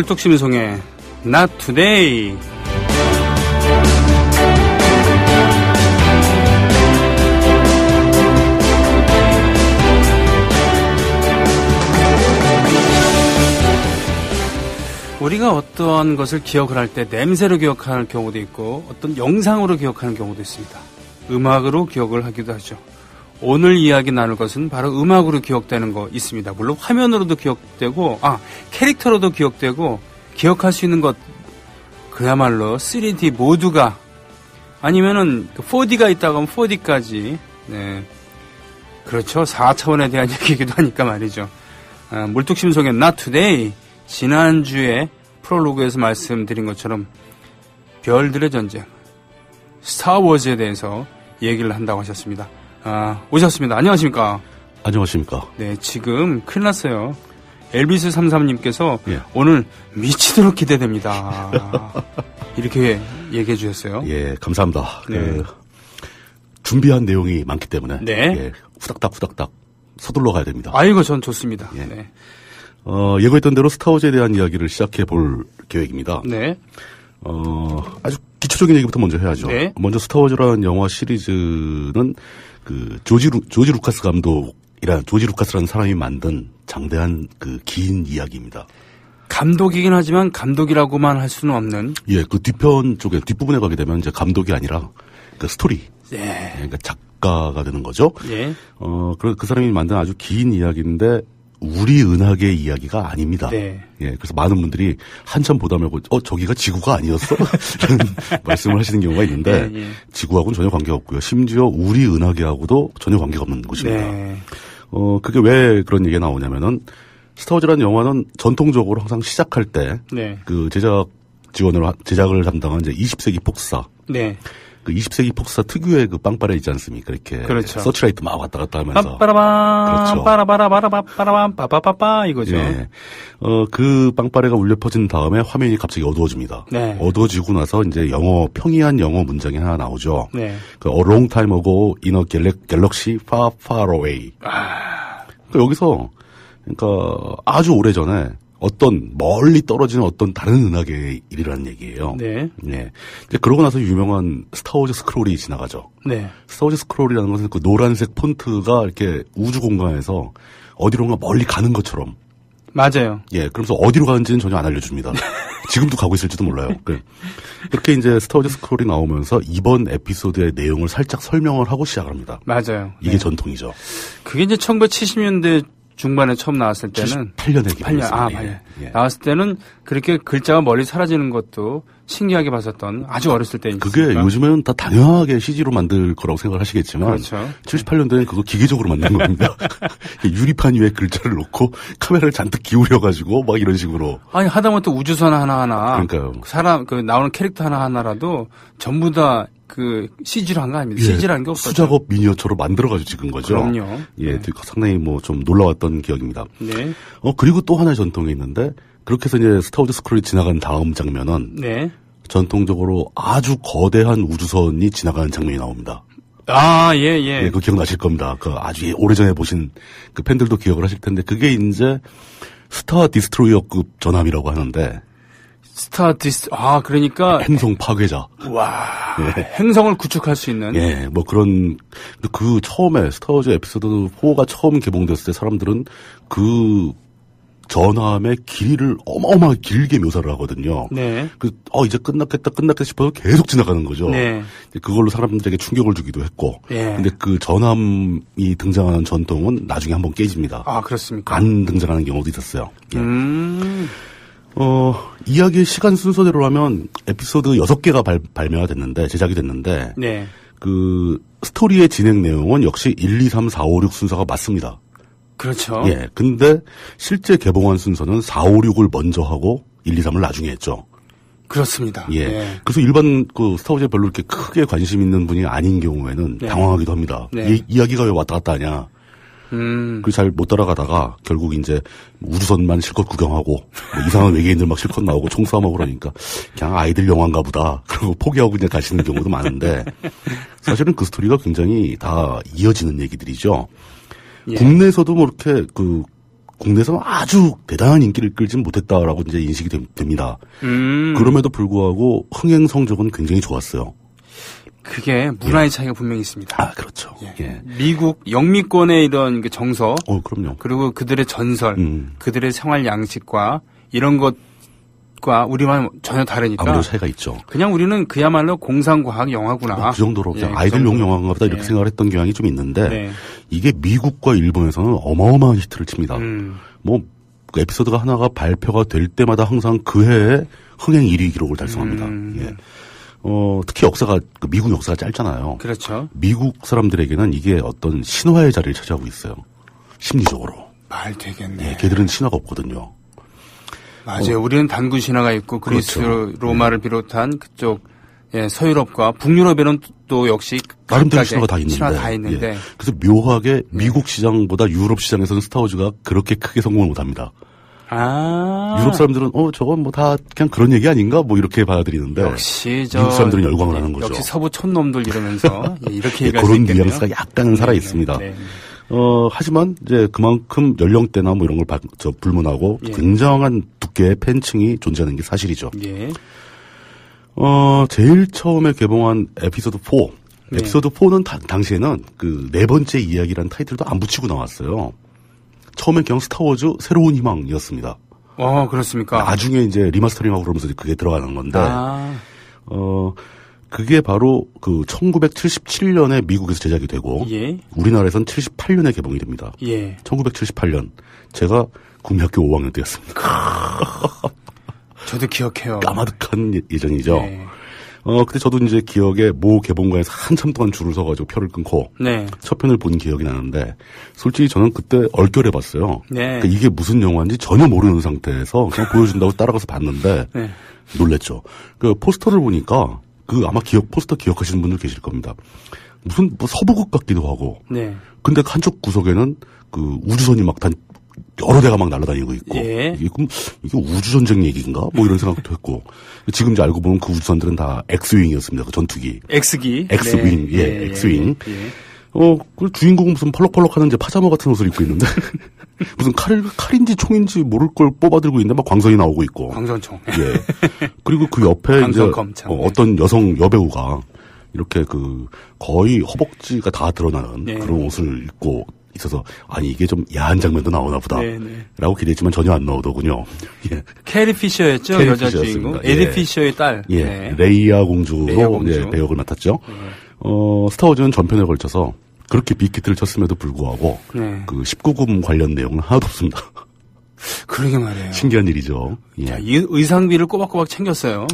물뚝심송의 Not Today. 우리가 어떠한 것을 기억을 할 때 냄새로 기억하는 경우도 있고 어떤 영상으로 기억하는 경우도 있습니다. 음악으로 기억을 하기도 하죠. 오늘 이야기 나눌 것은 바로 음악으로 기억되는 거 있습니다. 물론 화면으로도 기억되고 캐릭터로도 기억되고 기억할 수 있는 것 그야말로 3D 모두가 아니면은 4D가 있다고 하면 4D까지 네. 그렇죠. 4차원에 대한 얘기이기도 하니까 말이죠. 물뚝심송의 Not Today 지난주에 프롤로그에서 말씀드린 것처럼 별들의 전쟁 스타워즈에 대해서 얘기를 한다고 하셨습니다. 오셨습니다. 안녕하십니까? 안녕하십니까? 네, 지금 큰일 났어요. 엘비스 33님께서 예. 오늘 미치도록 기대됩니다. 이렇게 얘기해 주셨어요. 예, 감사합니다. 네. 준비한 내용이 많기 때문에 네. 예, 후닥닥 서둘러 가야 됩니다. 아이고, 전 좋습니다. 예. 네. 예고했던 대로 스타워즈에 대한 이야기를 시작해 볼 계획입니다. 네. 아주 기초적인 얘기부터 먼저 해야죠. 네. 먼저 스타워즈라는 영화 시리즈는 그 조지 루카스 감독이란 조지 루카스라는 사람이 만든 장대한 그 긴 이야기입니다. 감독이긴 하지만 감독이라고만 할 수는 없는. 예, 그 뒤편 쪽에 뒷부분에 가게 되면 이제 감독이 아니라 그 스토리. 네. 그러니까 작가가 되는 거죠. 예. 그 사람이 만든 아주 긴 이야기인데 우리 은하계의 이야기가 아닙니다. 네. 예, 그래서 많은 분들이 한참 보다 말고 저기가 지구가 아니었어? 라는 말씀을 하시는 경우가 있는데 네, 예. 지구하고는 전혀 관계가 없고요. 심지어 우리 은하계하고도 전혀 관계가 없는 곳입니다. 네. 그게 왜 그런 얘기가 나오냐면은 스타워즈라는 영화는 전통적으로 항상 시작할 때 네. 그 제작을 담당한 이제 20세기 폭사. 네. 그 20세기 폭사 특유의 그 빵빠레 있지 않습니까? 이렇게. 그렇죠. 서치라이트 막 왔다 갔다 하면서. 빠라밤, 그렇죠. 빠라바라바라바라밤, 빠빠빠빠 이거죠. 네. 그 빵빠레가 울려 퍼진 다음에 화면이 갑자기 어두워집니다. 네. 어두워지고 나서 이제 평이한 영어 문장이 하나 나오죠. 네. 그 A long time ago in a galaxy far, far away. 그러니까 여기서 그러니까 아주 오래 전에 멀리 떨어지는 어떤 다른 은하계의 일이라는 얘기예요. 네. 네. 이제 그러고 나서 유명한 스타워즈 스크롤이 지나가죠. 네. 스타워즈 스크롤이라는 것은 그 노란색 폰트가 이렇게 우주 공간에서 어디론가 멀리 가는 것처럼. 맞아요. 예, 그러면서 어디로 가는지는 전혀 안 알려줍니다. 지금도 가고 있을지도 몰라요. 그렇게 이제 스타워즈 스크롤이 나오면서 이번 에피소드의 내용을 살짝 설명을 하고 시작합니다. 맞아요. 이게 네. 전통이죠. 그게 이제 1970년대 중반에 처음 나왔을 때는 78년에 8년, 맞아요. 예. 나왔을 때는 그렇게 글자가 멀리 사라지는 것도 신기하게 봤었던 아주 어렸을 때니까. 그게 요즘에는 다 당연하게 CG로 만들 거라고 생각을 하시겠지만 그렇죠. 78년도에는 그거 기계적으로 만든 겁니다. 유리판 위에 글자를 놓고 카메라를 잔뜩 기울여가지고 막 이런 식으로. 아니 하다못해 우주선 하나하나 그러니까요. 나오는 캐릭터 하나하나라도 전부 다 그 CG로 한 거 아닙니까? 예, CG라는 게 없었죠. 수작업 미니어처로 만들어가지고 찍은 거죠. 그럼요. 예, 네. 상당히 좀 놀라웠던 기억입니다. 네. 그리고 또 하나의 전통이 있는데 그렇게 해서 이제 스타워즈 스크롤이 지나간 다음 장면은 네. 전통적으로 아주 거대한 우주선이 지나가는 장면이 나옵니다. 예. 예, 그거 기억나실 겁니다. 그 아주 오래전에 보신 그 팬들도 기억을 하실 텐데 그게 이제 스타 디스트로이어급 전함이라고 하는데 그러니까 행성 파괴자. 와. 예. 행성을 구축할 수 있는. 예, 그 처음에 스타워즈 에피소드 4가 처음 개봉됐을 때 사람들은 그 전함의 길이를 어마어마하게 길게 묘사를 하거든요. 네. 이제 끝났겠다 싶어서 계속 지나가는 거죠. 네. 그걸로 사람들에게 충격을 주기도 했고. 예. 근데 그 전함이 등장하는 전통은 나중에 한번 깨집니다. 그렇습니까? 안 등장하는 경우도 있었어요. 예. 네. 이야기의 시간 순서대로 하면 에피소드 6개가 발매가 됐는데, 제작이 됐는데, 네. 그, 스토리의 진행 내용은 역시 1, 2, 3, 4, 5, 6 순서가 맞습니다. 그렇죠. 예. 근데 실제 개봉한 순서는 4, 5, 6을 먼저 하고 1, 2, 3을 나중에 했죠. 그렇습니다. 예. 네. 그래서 일반 그 스타워즈에 별로 이렇게 크게 관심 있는 분이 아닌 경우에는 네. 당황하기도 합니다. 네. 이야기가 왜 왔다 갔다 하냐. 그 잘 못 따라가다가 결국 이제 우주선만 실컷 구경하고 뭐 이상한 외계인들 막 실컷 나오고 총싸움하고 그러니까 그냥 아이들 영화인가 보다. 그리고 포기하고 그냥 가시는 경우도 많은데 사실은 그 스토리가 굉장히 다 이어지는 얘기들이죠. 예. 국내에서도 뭐 이렇게 그 국내에서는 아주 대단한 인기를 끌진 못했다라고 이제 인식이 됩니다. 그럼에도 불구하고 흥행 성적은 굉장히 좋았어요. 그게 문화의 차이가 분명히 있습니다. 아, 그렇죠. 예. 미국 영미권의 이런 정서, 그럼요. 그리고 그들의 전설, 그들의 생활 양식과 이런 것과 우리만 전혀 다르니까. 아무래도 차이가 있죠. 그냥 우리는 그야말로 공상과학 영화구나. 그 정도로 그냥 아이들용 영화인가 보다 이렇게 생각을 했던 경향이 좀 있는데 이게 미국과 일본에서는 어마어마한 히트를 칩니다. 그 에피소드가 하나가 발표가 될 때마다 항상 그 해에 흥행 1위 기록을 달성합니다. 예. 특히 미국 역사가 짧잖아요. 그렇죠. 미국 사람들에게는 이게 어떤 신화의 자리를 차지하고 있어요. 심리적으로. 말 되겠네. 예, 걔들은 신화가 없거든요. 맞아요. 우리는 단군 신화가 있고 그리스, 그렇죠. 로마를 비롯한 그쪽 서유럽과 북유럽에는 또 역시 나름대로 신화가 다 있는데. 신화 다 있는데. 예. 그래서 묘하게 미국 시장보다 유럽 시장에서는 스타워즈가 그렇게 크게 성공을 못합니다. 유럽 사람들은 저건 뭐 다 그냥 그런 얘기 아닌가 뭐 이렇게 받아들이는데 역시 미국 사람들은 열광을 하는 거죠. 역시 서부 촌놈들 이러면서 이렇게 얘기할 그런 수 있겠네요. 뉘앙스가 약간은 살아 있습니다. 하지만 이제 그만큼 연령대나 뭐 이런 걸 불문하고 굉장한 두께의 팬층이 존재하는 게 사실이죠. 예. 제일 처음에 개봉한 에피소드 4. 에피소드 4는 당시에는 그 네 번째 이야기라는 타이틀도 안 붙이고 나왔어요. 처음엔 그냥 스타워즈 새로운 희망이었습니다. 그렇습니까? 나중에 이제 리마스터링하고 그러면서 그게 들어가는 건데, 그게 바로 그 1977년에 미국에서 제작이 되고, 우리나라에선 78년에 개봉이 됩니다. 1978년. 제가 국민학교 5학년 때였습니다. 저도 기억해요. 까마득한 예전이죠. 그때 저도 이제 기억에 모 개봉관에서 한참 동안 줄을 서가지고 표를 끊고 첫 편을 본 기억이 나는데 솔직히 저는 그때 얼결해봤어요. 그러니까 이게 무슨 영화인지 전혀 모르는 상태에서 그냥 보여준다고 따라가서 봤는데 놀랬죠. 그 포스터를 보니까 아마 포스터 기억하시는 분들 계실 겁니다. 무슨 서부극 같기도 하고. 근데 한쪽 구석에는 그 우주선이 막 여러 대가 막 날아다니고 있고 이게 우주전쟁 얘기인가 뭐 이런 생각도 했고 지금 이제 알고 보면 그 우주선들은 다 X윙이었습니다. 그 전투기. X윙. X윙. 그 주인공은 무슨 펄럭펄럭하는 이제 파자마 같은 옷을 입고 있는데 무슨 칼인지 총인지 모를 걸 뽑아들고 있는데 막 광선이 나오고 있고. 광선총. 그리고 그 옆에 이제 어떤 여성 여배우가 이렇게 거의 허벅지가 다 드러나는 그런 옷을 입고 있어서 이게 좀 야한 장면도 나오나 보다 라고 기대했지만 전혀 안 나오더군요. 캐리 피셔였죠. 여자 주인공. 에디 피셔의 딸. 레이아 공주로 배역을 맡았죠. 스타워즈는 전편에 걸쳐서 그렇게 빅히트를 쳤음에도 불구하고 그 19금 관련 내용은 하나도 없습니다. 그러게 말이에요. 신기한 일이죠. 자, 이 의상비를 꼬박꼬박 챙겼어요.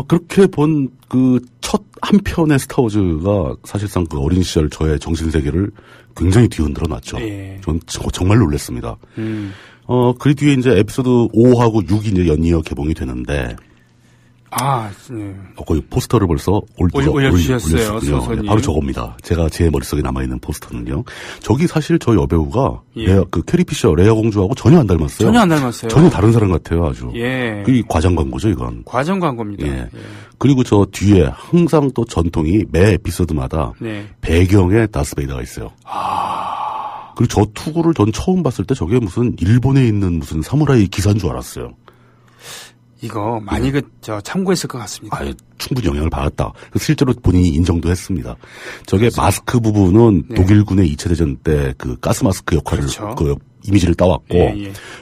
그렇게 본 그 첫 한 편의 스타워즈가 사실상 그 어린 시절 저의 정신세계를 굉장히 뒤흔들어 놨죠. 전 정말 놀랐습니다. 그 뒤에 이제 에피소드 5하고 6이 이제 연이어 개봉이 되는데, 거의 포스터를 벌써 올려주셨어요. 바로 저겁니다. 제 머릿속에 남아있는 포스터는요. 저기 사실 저 여배우가 캐리 피셔, 레아 공주하고 전혀 안 닮았어요. 전혀 안 닮았어요. 전혀 다른 사람 같아요, 아주. 이 과장 광고죠, 이건. 과장 광고입니다. 그리고 저 뒤에 항상 또 전통이 매 에피소드마다 배경에 다스베이더가 있어요. 그리고 저 투구를 전 처음 봤을 때 저게 무슨 일본에 있는 무슨 사무라이 기사인 줄 알았어요. 이거 많이 참고했을 것 같습니다. 충분히 영향을 받았다. 실제로 본인이 인정도 했습니다. 저게 마스크 부분은 독일군의 2차 대전 때 그 가스 마스크 역할을 그 이미지를 따왔고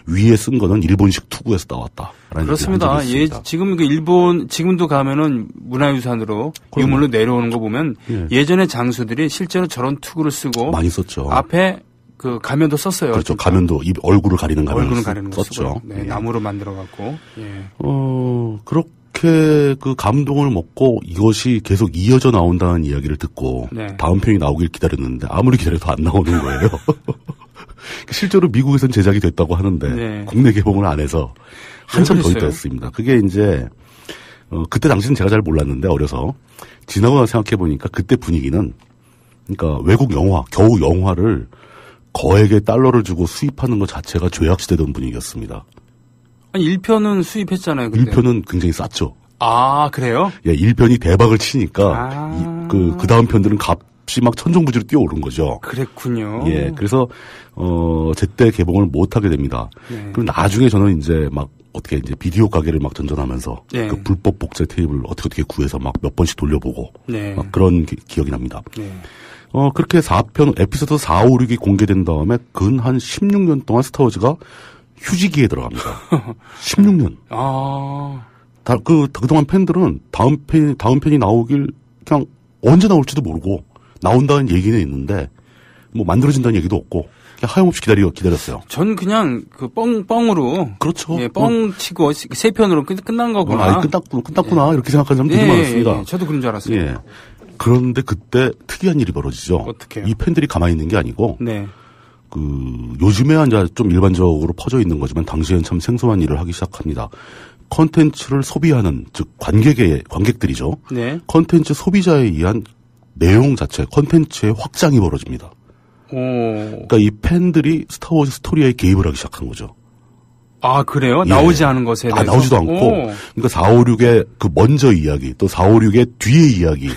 위에 쓴 거는 일본식 투구에서 따왔다. 그렇습니다. 지금 지금도 가면은 문화유산으로 유물로 내려오는 거 보면 예전의 장수들이 실제로 저런 투구를 쓰고 많이 썼죠. 앞에 그 가면도 썼어요. 그렇죠. 진짜. 가면도 얼굴을 가리는 가면을 썼죠. 나무로 만들어 갖고. 그렇게 그 감동을 먹고 이것이 계속 이어져 나온다는 이야기를 듣고 다음 편이 나오길 기다렸는데 아무리 기다려도 안 나오는 거예요. 실제로 미국에선 제작이 됐다고 하는데 국내 개봉을 안 해서 한참 더 있다 했습니다. 그게 이제 그때 당시는 제가 잘 몰랐는데 어려서 지나고 나서 생각해 보니까 그때 분위기는 그러니까 외국 영화, 겨우 영화를 거액의 달러를 주고 수입하는 것 자체가 죄악시되던 분위기였습니다. 1편은 수입했잖아요. 그때. 1편은 굉장히 쌌죠. 그래요? 1편이 대박을 치니까 그 다음 편들은 없이 막 천정부지로 뛰어오른 거죠. 그랬군요. 예, 그래서 제때 개봉을 못 하게 됩니다. 네. 그리고 나중에 저는 이제 막 어떻게 이제 비디오 가게를 막 전전하면서 네. 그 불법 복제 테이블 어떻게 구해서 막 몇 번씩 돌려보고 네. 막 그런 기억이 납니다. 네. 그렇게 4편 에피소드 4, 5, 6이 공개된 다음에 근 한 16년 동안 스타워즈가 휴지기에 들어갑니다. 16년. 아. 그동안 팬들은 다음 편이 나오길 그냥 언제 나올지도 모르고 나온다는 얘기는 있는데 뭐 만들어진다는 얘기도 없고 그냥 하염없이 기다렸어요. 전 그냥 그 뻥으로. 그렇죠. 예, 뻥 치고 세 편으로 끝난 거구나. 아니, 끝났구나. 예. 이렇게 생각하는 사람들이 많았습니다. 예, 저도 그런 줄 알았어요. 예. 그런데 그때 특이한 일이 벌어지죠. 어떻게요? 이 팬들이 가만히 있는 게 아니고. 네. 요즘에야 이제 좀 일반적으로 퍼져 있는 거지만 당시엔 참 생소한 일을 하기 시작합니다. 컨텐츠를 소비하는, 즉, 관객들이죠. 네. 컨텐츠 소비자에 의한 내용 자체, 컨텐츠의 확장이 벌어집니다. 그러니까 이 팬들이 스타워즈 스토리에 개입을 하기 시작한 거죠. 아, 그래요? 예. 나오지 않은 것에 대해서? 나오지도 않고. 그러니까 4, 5, 6의 그 먼저 이야기, 또 4, 5, 6의 뒤의 이야기,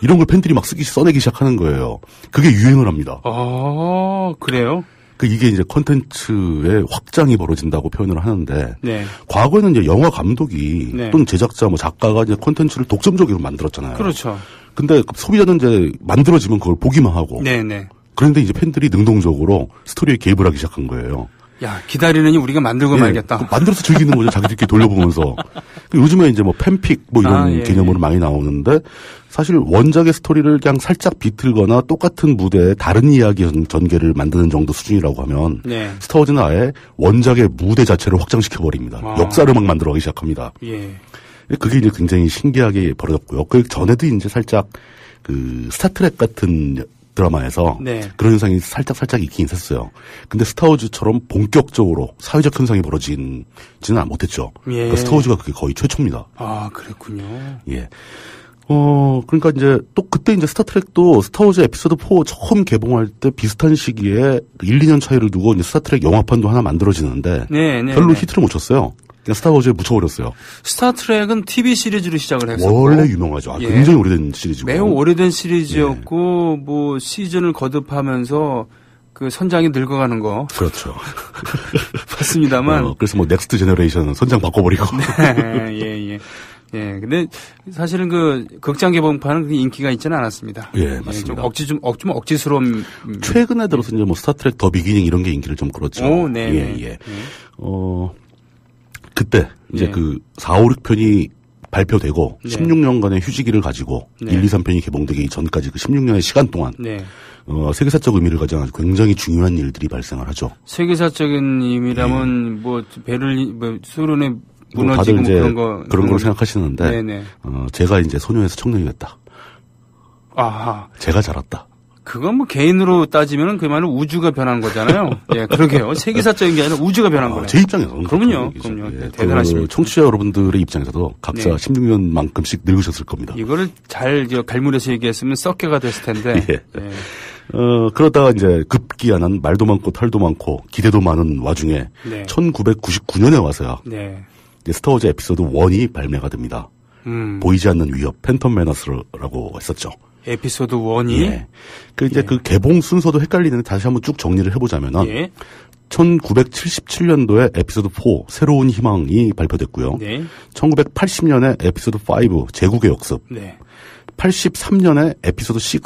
이런 걸 팬들이 막 써내기 시작하는 거예요. 그게 유행을 합니다. 아, 그래요? 이게 이제 콘텐츠의 확장이 벌어진다고 표현을 하는데, 네. 과거에는 이제 영화 감독이 네. 또는 제작자, 작가가 이제 콘텐츠를 독점적으로 만들었잖아요. 그렇죠. 근데 소비자는 이제 만들어지면 그걸 보기만 하고. 네네. 그런데 이제 팬들이 능동적으로 스토리에 개입을 하기 시작한 거예요. 야, 기다리느니 우리가 만들고 말겠다. 만들어서 즐기는 거죠. 자기들끼리 돌려보면서. 요즘에 이제 팬픽 이런 개념으로 많이 나오는데 사실 원작의 스토리를 그냥 살짝 비틀거나 똑같은 무대에 다른 이야기 전개를 만드는 정도 수준이라고 하면 네. 스타워즈는 아예 원작의 무대 자체를 확장시켜버립니다. 역사를 막 만들어가기 시작합니다. 예. 그게 이제 굉장히 신기하게 벌어졌고요. 그 전에도 이제 살짝 스타트랙 같은 드라마에서 네. 그런 현상이 살짝 있긴 있었어요. 근데 스타워즈처럼 본격적으로 사회적 현상이 벌어지지는 못했죠. 예. 그러니까 스타워즈가 그게 거의 최초입니다. 아, 그랬군요. 예. 그러니까 이제 또 그때 이제 스타트랙도 스타워즈 에피소드 4 처음 개봉할 때 비슷한 시기에 1, 2년 차이를 두고 이제 스타트랙 영화판도 하나 만들어지는데 별로 히트를 못 쳤어요. 그냥 스타워즈에 묻혀버렸어요. 스타트랙은 TV 시리즈로 시작을 했었고 원래 유명하죠. 굉장히 오래된 시리즈고. 매우 오래된 시리즈였고 뭐 시즌을 거듭하면서 그 선장이 늙어가는 거. 그렇죠. 봤습니다만. 그래서 뭐 넥스트 제너레이션 선장 바꿔버리고. 네, 예. 근데 사실은 그 극장 개봉판은 그렇게 인기가 있지는 않았습니다. 예, 맞습니다. 좀 억지스러운. 최근에 들어서 이제 뭐 스타트랙 더 비기닝 이런 게 인기를 좀 끌었죠. 오, 네. 예. 그때 이제 4, 5, 6편이 발표되고 16년간의 휴지기를 가지고 1, 2, 3편이 개봉되기 전까지 그 16년의 시간 동안 세계사적 의미를 가진 아주 굉장히 중요한 일들이 발생을 하죠. 세계사적인 의미라면 뭐 베를린 소련의 무너지고 다들 이제 그런 걸 생각하시는데 제가 이제 소녀에서 청년이 됐다. 아하. 제가 자랐다. 그건 뭐 개인으로 따지면 그 말은 우주가 변한 거잖아요. 예, 그러게요. 세계사적인 게 아니라 우주가 변한 거예요. 제 입장에서는. 그럼요. 예, 대단하십니다. 청취자 여러분들의 입장에서도 각자 16년만큼씩 늙으셨을 겁니다. 이거를 잘 갈무려서 얘기했으면 썩개가 됐을 텐데. 그러다가 이제 급기야는 말도 많고 탈도 많고 기대도 많은 와중에 1999년에 와서야 이제 스타워즈 에피소드 1이 발매가 됩니다. 보이지 않는 위협, 팬텀 메너스라고 했었죠. 에피소드 1이? 예. 그 개봉 순서도 헷갈리는데 다시 한번 쭉 정리를 해보자면은 1977년도에 에피소드 4 새로운 희망이 발표됐고요. 1980년에 에피소드 5 제국의 역습. 83년에 에피소드 6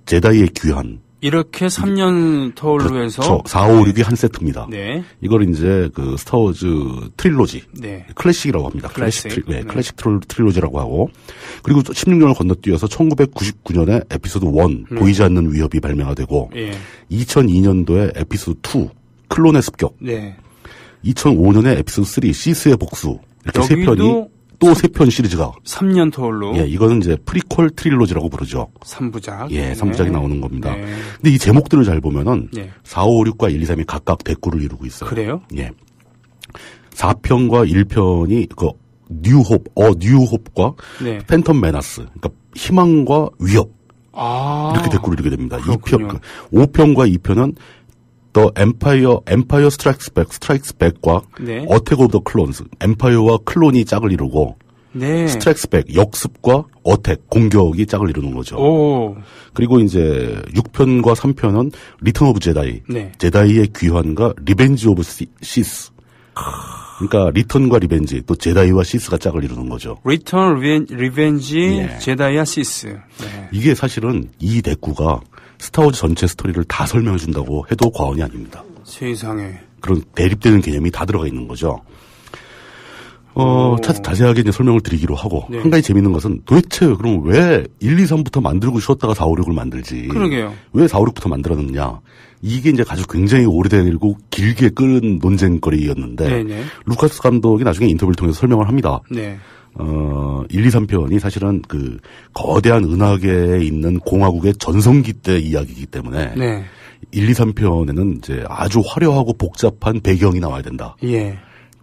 제다이의 귀환. 이렇게 3년 터울로 해서 4, 5, 6이 한 세트입니다. 이걸 이제 그 스타워즈 트릴로지 클래식이라고 합니다. 클래식 트릴로지라고 하고 그리고 16년을 건너뛰어서 1999년에 에피소드 1 보이지 않는 위협이 발매가 되고 2002년도에 에피소드 2 클론의 습격 2005년에 에피소드 3 시스의 복수 이렇게 세 편이 또 3편 시리즈가 3년 터울로 이거는 이제 프리퀄 트릴로지라고 부르죠. 3부작. 3부작이 나오는 겁니다. 근데 이 제목들을 잘 보면은 4, 5, 6과 1, 2, 3이 각각 대꾸를 이루고 있어요. 그래요? 4편과 1편이 그 뉴홉과 팬텀 메나스 그러니까 희망과 위협 이렇게 대꾸를 이루게 됩니다. 5편과 2편은 The Empire Strikes Back과 Attack of the Clones, 엠파이어와 클론이 짝을 이루고 네. 스트라이크스백, 역습과 어택, 공격이 짝을 이루는 거죠. 오. 그리고 이제 6편과 3편은 리턴 오브 제다이, 네. 제다이의 귀환과 리벤지 오브 시스. 그러니까 리턴과 리벤지, 또 제다이와 시스가 짝을 이루는 거죠. 리턴, 리벤지, 예. 제다이와 시스. 네. 이게 사실은 이 대꾸가 스타워즈 전체 스토리를 다 설명해 준다고 해도 과언이 아닙니다. 세상에. 그런 대립되는 개념이 다 들어가 있는 거죠. 자세하게 이제 설명을 드리기로 하고, 네. 한 가지 재밌는 것은 도대체 그럼 왜 1, 2, 3부터 만들고 쉬었다가 4, 5, 6을 만들지? 그러게요. 왜 4, 5, 6부터 만들었느냐? 이게 이제 아주 굉장히 오래되고 길게 끓은 논쟁거리였는데, 네네. 루카스 감독이 나중에 인터뷰를 통해서 설명을 합니다. 네. 1, 2, 3편이 사실은 그 거대한 은하계에 있는 공화국의 전성기 때 이야기이기 때문에, 네. 1, 2, 3편에는 이제 아주 화려하고 복잡한 배경이 나와야 된다. 예.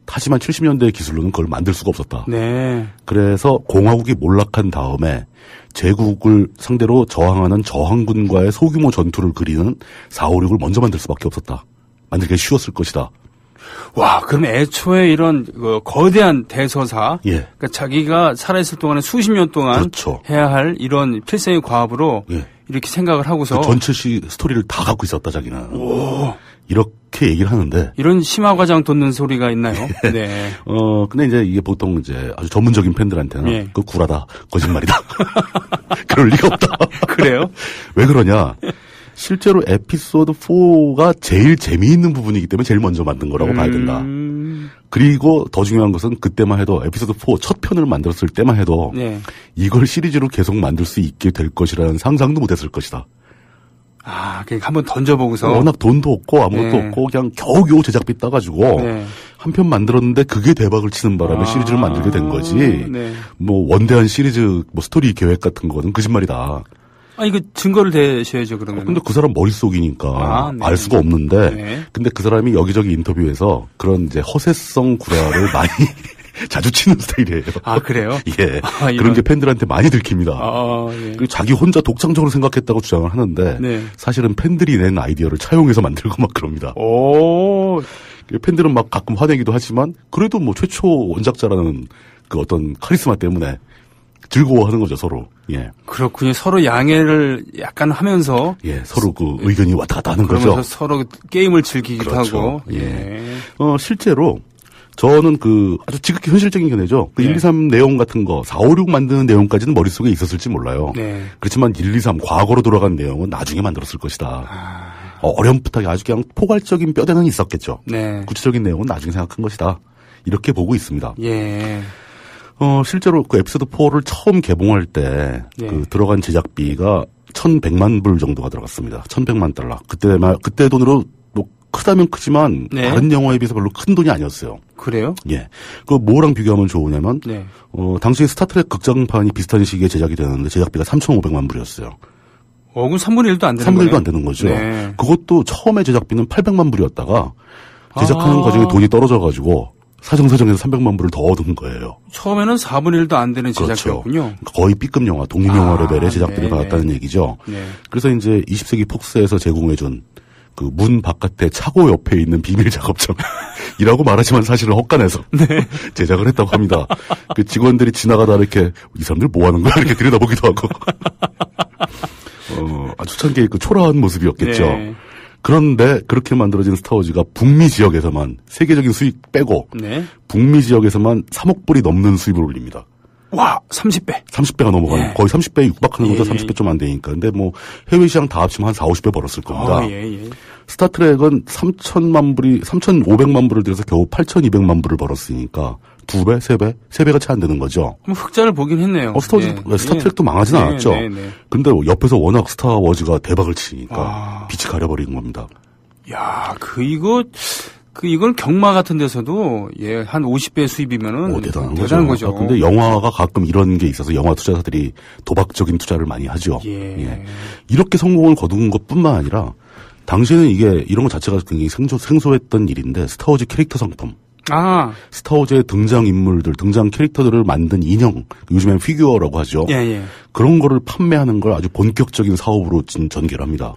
하지만 70년대 기술로는 그걸 만들 수가 없었다. 네. 그래서 공화국이 몰락한 다음에 제국을 상대로 저항하는 저항군과의 소규모 전투를 그리는 4, 5, 6을 먼저 만들 수밖에 없었다. 만들기 쉬웠을 것이다. 와, 그럼 애초에 이런 거대한 대서사, 예. 그러니까 자기가 살아있을 동안에 수십 년 동안 그렇죠. 해야 할 이런 필생의 과업으로 예. 이렇게 생각을 하고서 그 전체 스토리를 다 갖고 있었다, 자기는. 오. 이렇게 얘기를 하는데. 이런 심화과장 돋는 소리가 있나요? 네. 근데 이제 이게 보통 이제 아주 전문적인 팬들한테는 예. 그 구라다, 거짓말이다. 그럴 리가 없다. 그래요? 왜 그러냐? 실제로 에피소드 4가 제일 재미있는 부분이기 때문에 제일 먼저 만든 거라고 봐야 된다. 그리고 더 중요한 것은 그때만 해도 에피소드 4 첫 편을 만들었을 때만 해도 네. 이걸 시리즈로 계속 만들 수 있게 될 것이라는 상상도 못했을 것이다. 아, 그러니까 한번 던져보고서. 워낙 돈도 없고 아무것도 네. 없고 그냥 겨우겨우 제작비 따가지고 네. 한 편 만들었는데 그게 대박을 치는 바람에 시리즈를 만들게 된 거지. 네. 뭐 원대한 시리즈 뭐 스토리 계획 같은 거는 거짓말이다. 아, 이거 증거를 대셔야죠, 그러면. 근데 그 사람 머릿속이니까 네. 알 수가 없는데 네. 근데 그 사람이 여기저기 인터뷰에서 그런 이제 허세성 구라를 많이 자주 치는 스타일이에요. 아, 그래요? 예. 아, 그런 게 팬들한테 많이 들킵니다. 아, 예. 그리고 자기 혼자 독창적으로 생각했다고 주장을 하는데 네. 사실은 팬들이 낸 아이디어를 차용해서 만들고 막 그럽니다. 오. 팬들은 막 가끔 화내기도 하지만 그래도 뭐 최초 원작자라는 그 어떤 카리스마 때문에 즐거워하는 거죠, 서로. 예. 그렇군요. 서로 양해를 약간 하면서. 예, 서로 그 의견이 왔다 갔다 하는 그러면서 거죠. 서로 게임을 즐기기도 그렇죠. 하고. 예. 실제로 저는 그 아주 지극히 현실적인 견해죠. 그 네. 1, 2, 3 내용 같은 거, 4, 5, 6 만드는 내용까지는 머릿속에 있었을지 몰라요. 네. 그렇지만 1, 2, 3 과거로 돌아간 내용은 나중에 만들었을 것이다. 아. 어렴풋하게 아주 그냥 포괄적인 뼈대는 있었겠죠. 네. 구체적인 내용은 나중에 생각한 것이다. 이렇게 보고 있습니다. 예. 실제로 그 에피소드 4를 처음 개봉할 때, 네. 그 들어간 제작비가 1,100만 불 정도가 들어갔습니다. 1,100만 달러. 그때 돈으로 뭐 크다면 크지만 네. 다른 영화에 비해서 별로 큰 돈이 아니었어요. 그래요? 예. 그 뭐랑 비교하면 좋으냐면, 네. 당시 스타트랙 극장판이 비슷한 시기에 제작이 되는데 제작비가 3,500만 불이었어요. 그럼 3분의 1도 안 되는 3분의 거예요? 1도 안 되는 거죠. 네. 그것도 처음에 제작비는 800만 불이었다가 제작하는 아. 과정에 돈이 떨어져가지고 사정사정해서 300만 불을 더 얻은 거예요. 처음에는 4분의 1도 안 되는 제작비였군요. 그렇죠. 거의 B급 영화, 독립영화 레벨의 네네. 제작비를 받았다는 얘기죠. 네. 그래서 이제 20세기 폭스에서 제공해준 그 문 바깥에 차고 옆에 있는 비밀 작업장이라고 말하지만 사실은 헛간에서 제작을 했다고 합니다. 그 직원들이 지나가다 이렇게 이 사람들 뭐 하는 거야 이렇게 들여다보기도 하고 아주 초창기의 그 초라한 모습이었겠죠. 네. 그런데 그렇게 만들어진 스타워즈가 북미 지역에서만 세계적인 수익 빼고 네. 북미 지역에서만 3억 불이 넘는 수입을 올립니다. 와, 30배. 30배가 넘어가는 예. 거의 30배에 육박하는 거죠. 예. 30배 좀 안 되니까. 근데 뭐 해외 시장 다 합치면 한 4, 50배 벌었을 겁니다. 예. 스타트랙은 3,500만 불을 들여서 겨우 8,200만 불을 벌었으니까 2배, 3배? 3배가 채 안 되는 거죠. 그럼 흑자를 보긴 했네요. 스타트랙도 망하진 않았죠. 네. 근데 옆에서 워낙 스타워즈가 대박을 치니까 아. 빛이 가려버린 겁니다. 야, 이걸 경마 같은 데서도 한 50배 수입이면은 대단한 거죠. 근데 영화가 가끔 이런 게 있어서 영화 투자사들이 도박적인 투자를 많이 하죠. 예. 이렇게 성공을 거둔 것뿐만 아니라 당시에는 이게 이런 것 자체가 굉장히 생소했던 일인데 스타워즈 캐릭터 상품. 스타워즈의 등장 인물들, 등장 캐릭터들을 만든 인형, 요즘엔 피규어라고 하죠. 예. 그런 거를 판매하는 걸 아주 본격적인 사업으로 전개를 합니다.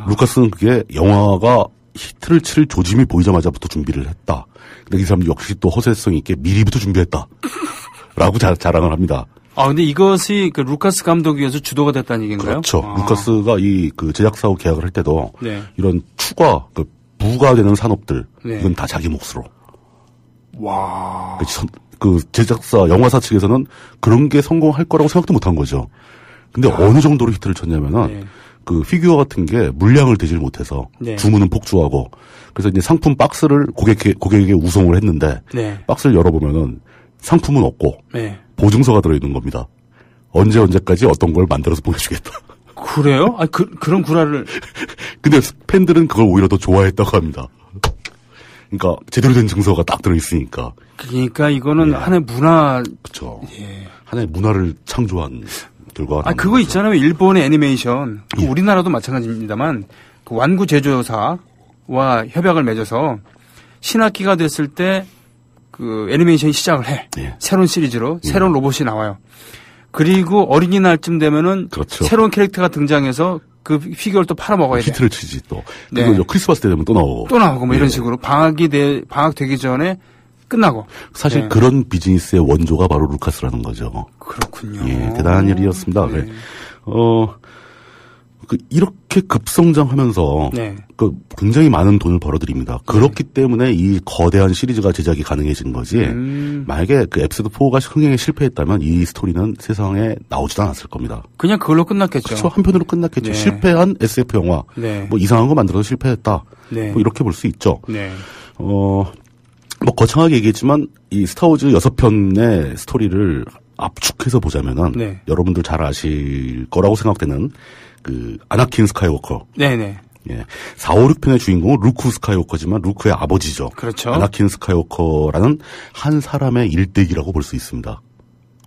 루카스는 그게 영화가 히트를 칠 조짐이 보이자마자부터 준비를 했다. 근데 이 사람 역시 또 허세성 있게 미리부터 준비했다. 라고 자랑을 합니다. 근데 이것이 그 루카스 감독에 의해서 주도가 됐다는 얘기인가요? 그렇죠. 루카스가 그 제작사하고 계약을 할 때도 네. 이런 추가, 부가 되는 산업들, 네. 이건 다 자기 몫으로. 와. 그 제작사, 영화사 측에서는 그런 게 성공할 거라고 생각도 못 한 거죠. 근데 어느 정도로 히트를 쳤냐면은, 네. 그 피규어 같은 게 물량을 대질 못해서 네. 주문은 폭주하고, 그래서 이제 상품 박스를 고객에게 우송을 했는데, 네. 박스를 열어보면은 상품은 없고, 네. 보증서가 들어있는 겁니다. 언제까지 어떤 걸 만들어서 보내주겠다. 그래요? 그런 구라를. 근데 팬들은 그걸 오히려 더 좋아했다고 합니다. 그러니까 제대로 된 증서가 딱 들어있으니까. 그러니까 이거는 예. 하나의 문화. 그렇죠. 예. 하나의 문화를 창조한 결과가. 그거 거죠. 있잖아요. 일본의 애니메이션. 예. 우리나라도 마찬가지입니다만 그 완구 제조사와 협약을 맺어서 신학기가 됐을 때 그 애니메이션이 시작을 해. 예. 새로운 시리즈로 새로운 로봇이 나와요. 그리고 어린이날쯤 되면은 그렇죠. 새로운 캐릭터가 등장해서 그 피규어를 또 팔아먹어야 돼. 히트를 치지 또. 네. 그리고 크리스마스 때 되면 또 나오고. 또 나오고 뭐 이런 예. 식으로 방학 되기 전에 끝나고. 사실 네. 그런 비즈니스의 원조가 바로 루카스라는 거죠. 그렇군요. 예, 대단한 일이었습니다. 네. 이렇게 급성장하면서 네. 굉장히 많은 돈을 벌어들입니다. 그렇기 때문에 이 거대한 시리즈가 제작이 가능해진 거지. 만약에 그 에피소드 4가 흥행에 실패했다면 이 스토리는 세상에 나오지도 않았을 겁니다. 그냥 그걸로 끝났겠죠. 그렇죠. 한편으로 끝났겠죠. 네. 실패한 SF 영화. 네. 뭐 이상한 거 만들어서 실패했다. 네. 뭐 이렇게 볼 수 있죠. 네. 뭐 거창하게 얘기했지만 이 스타워즈 6편의 스토리를 압축해서 보자면은 네. 여러분들 잘 아실 거라고 생각되는 그 아나킨 스카이워커. 네네. 예. 4, 5, 6편의 주인공은 루크 스카이워커지만 루크의 아버지죠. 그렇죠. 아나킨 스카이워커라는 한 사람의 일대기라고 볼 수 있습니다.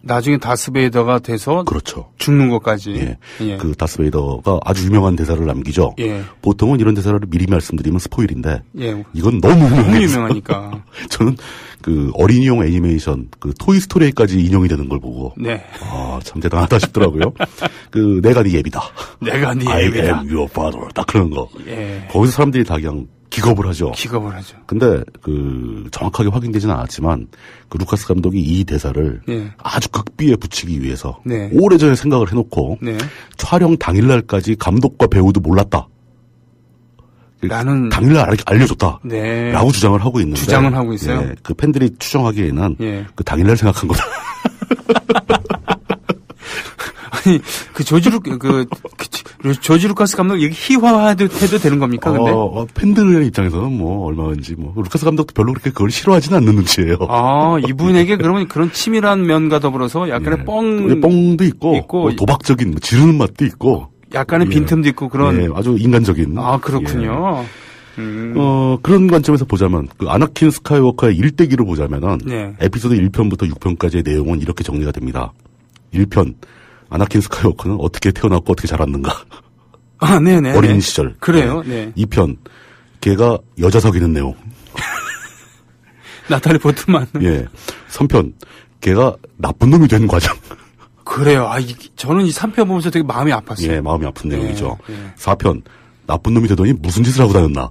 나중에 다스베이더가 돼서 그렇죠. 죽는 것까지. 예. 예. 그 다스베이더가 아주 유명한 대사를 남기죠. 예. 보통은 이런 대사를 미리 말씀드리면 스포일인데 예. 이건 너무 너무 유명하니까. 저는 그 어린이용 애니메이션 그 토이스토리까지 인용이 되는 걸 보고 네. 참 대단하다 싶더라고요. 그 내가 네 예비다. 내가 네 I 예비다. am your father. 딱 그런 거. 예. 거기서 사람들이 다 그냥 기겁을 하죠. 기겁을 하죠. 근데 그 정확하게 확인되지는 않았지만 그 루카스 감독이 이 대사를 예. 아주 극비에 붙이기 위해서 네. 오래전에 생각을 해놓고 네. 촬영 당일날까지 감독과 배우도 몰랐다. 나는 당일날 알려줬다. 네. 라고 주장을 하고 있는데. 주장을 하고 있어요. 예, 그 팬들이 추정하기에는 예. 그 당일날 생각한 거다. 아니 그 조지 루카스 감독 얘기 희화해도 되는 겁니까? 근데 팬들의 입장에서는 뭐 얼마든지 뭐 루카스 감독도 별로 그렇게 그걸 싫어하지는 않는 눈치예요. 이분에게 그러면 그런 치밀한 면과 더불어서 약간의 뻥도 있고 뭐 도박적인 지르는 맛도 있고 약간의 빈틈도 있고 그런 아주 인간적인. 그렇군요. 그런 관점에서 보자면 그 아나킨 스카이워커의 일대기로 보자면은 네. 에피소드 1편부터 6편까지의 내용은 이렇게 정리가 됩니다. 1편 아나킨 스카이워커는 어떻게 태어났고 어떻게 자랐는가. 네네. 어린 시절. 그래요. 네. 2편 걔가 여자 사귀는 내용. 나탈리 포트만. 예. 3편 걔가 나쁜 놈이 된 과정. 그래요. 저는 이 3편 보면서 되게 마음이 아팠어요. 예, 마음이 아픈 내용이죠. 네. 4편 나쁜 놈이 되더니 무슨 짓을 하고 다녔나.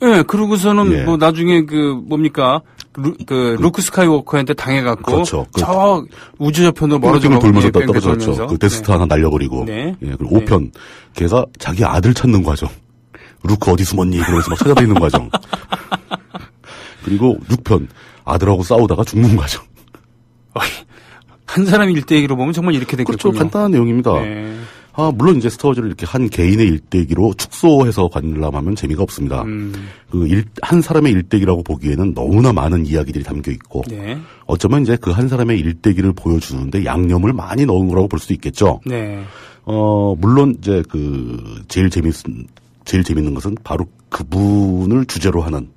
예, 그러고서는 예. 뭐 나중에 루크 스카이워커한테 당해갖고 그렇죠. 저 우주 저편으로 멀어지고 멀어지고 돌면서 뺑뺑 떨어졌죠. 돌면서. 그 데스스타 하나 날려버리고. 네. 예, 그리고 5편 걔가 자기 아들 찾는 과정. 루크 어디 숨었니? 그러면서 막 찾아다니는 과정. 그리고 6편 아들하고 싸우다가 죽는 과정. 한 사람이 일대기로 보면 정말 이렇게 됐겠군요. 그렇죠. 간단한 내용입니다. 네. 물론 이제 스타워즈를 이렇게 한 개인의 일대기로 축소해서 관람하면 재미가 없습니다. 한 사람의 일대기라고 보기에는 너무나 많은 이야기들이 담겨 있고, 네. 어쩌면 이제 그 한 사람의 일대기를 보여주는데 양념을 많이 넣은 거라고 볼 수도 있겠죠. 네. 물론 이제 제일 재밌는 것은 바로 그분을 주제로 하는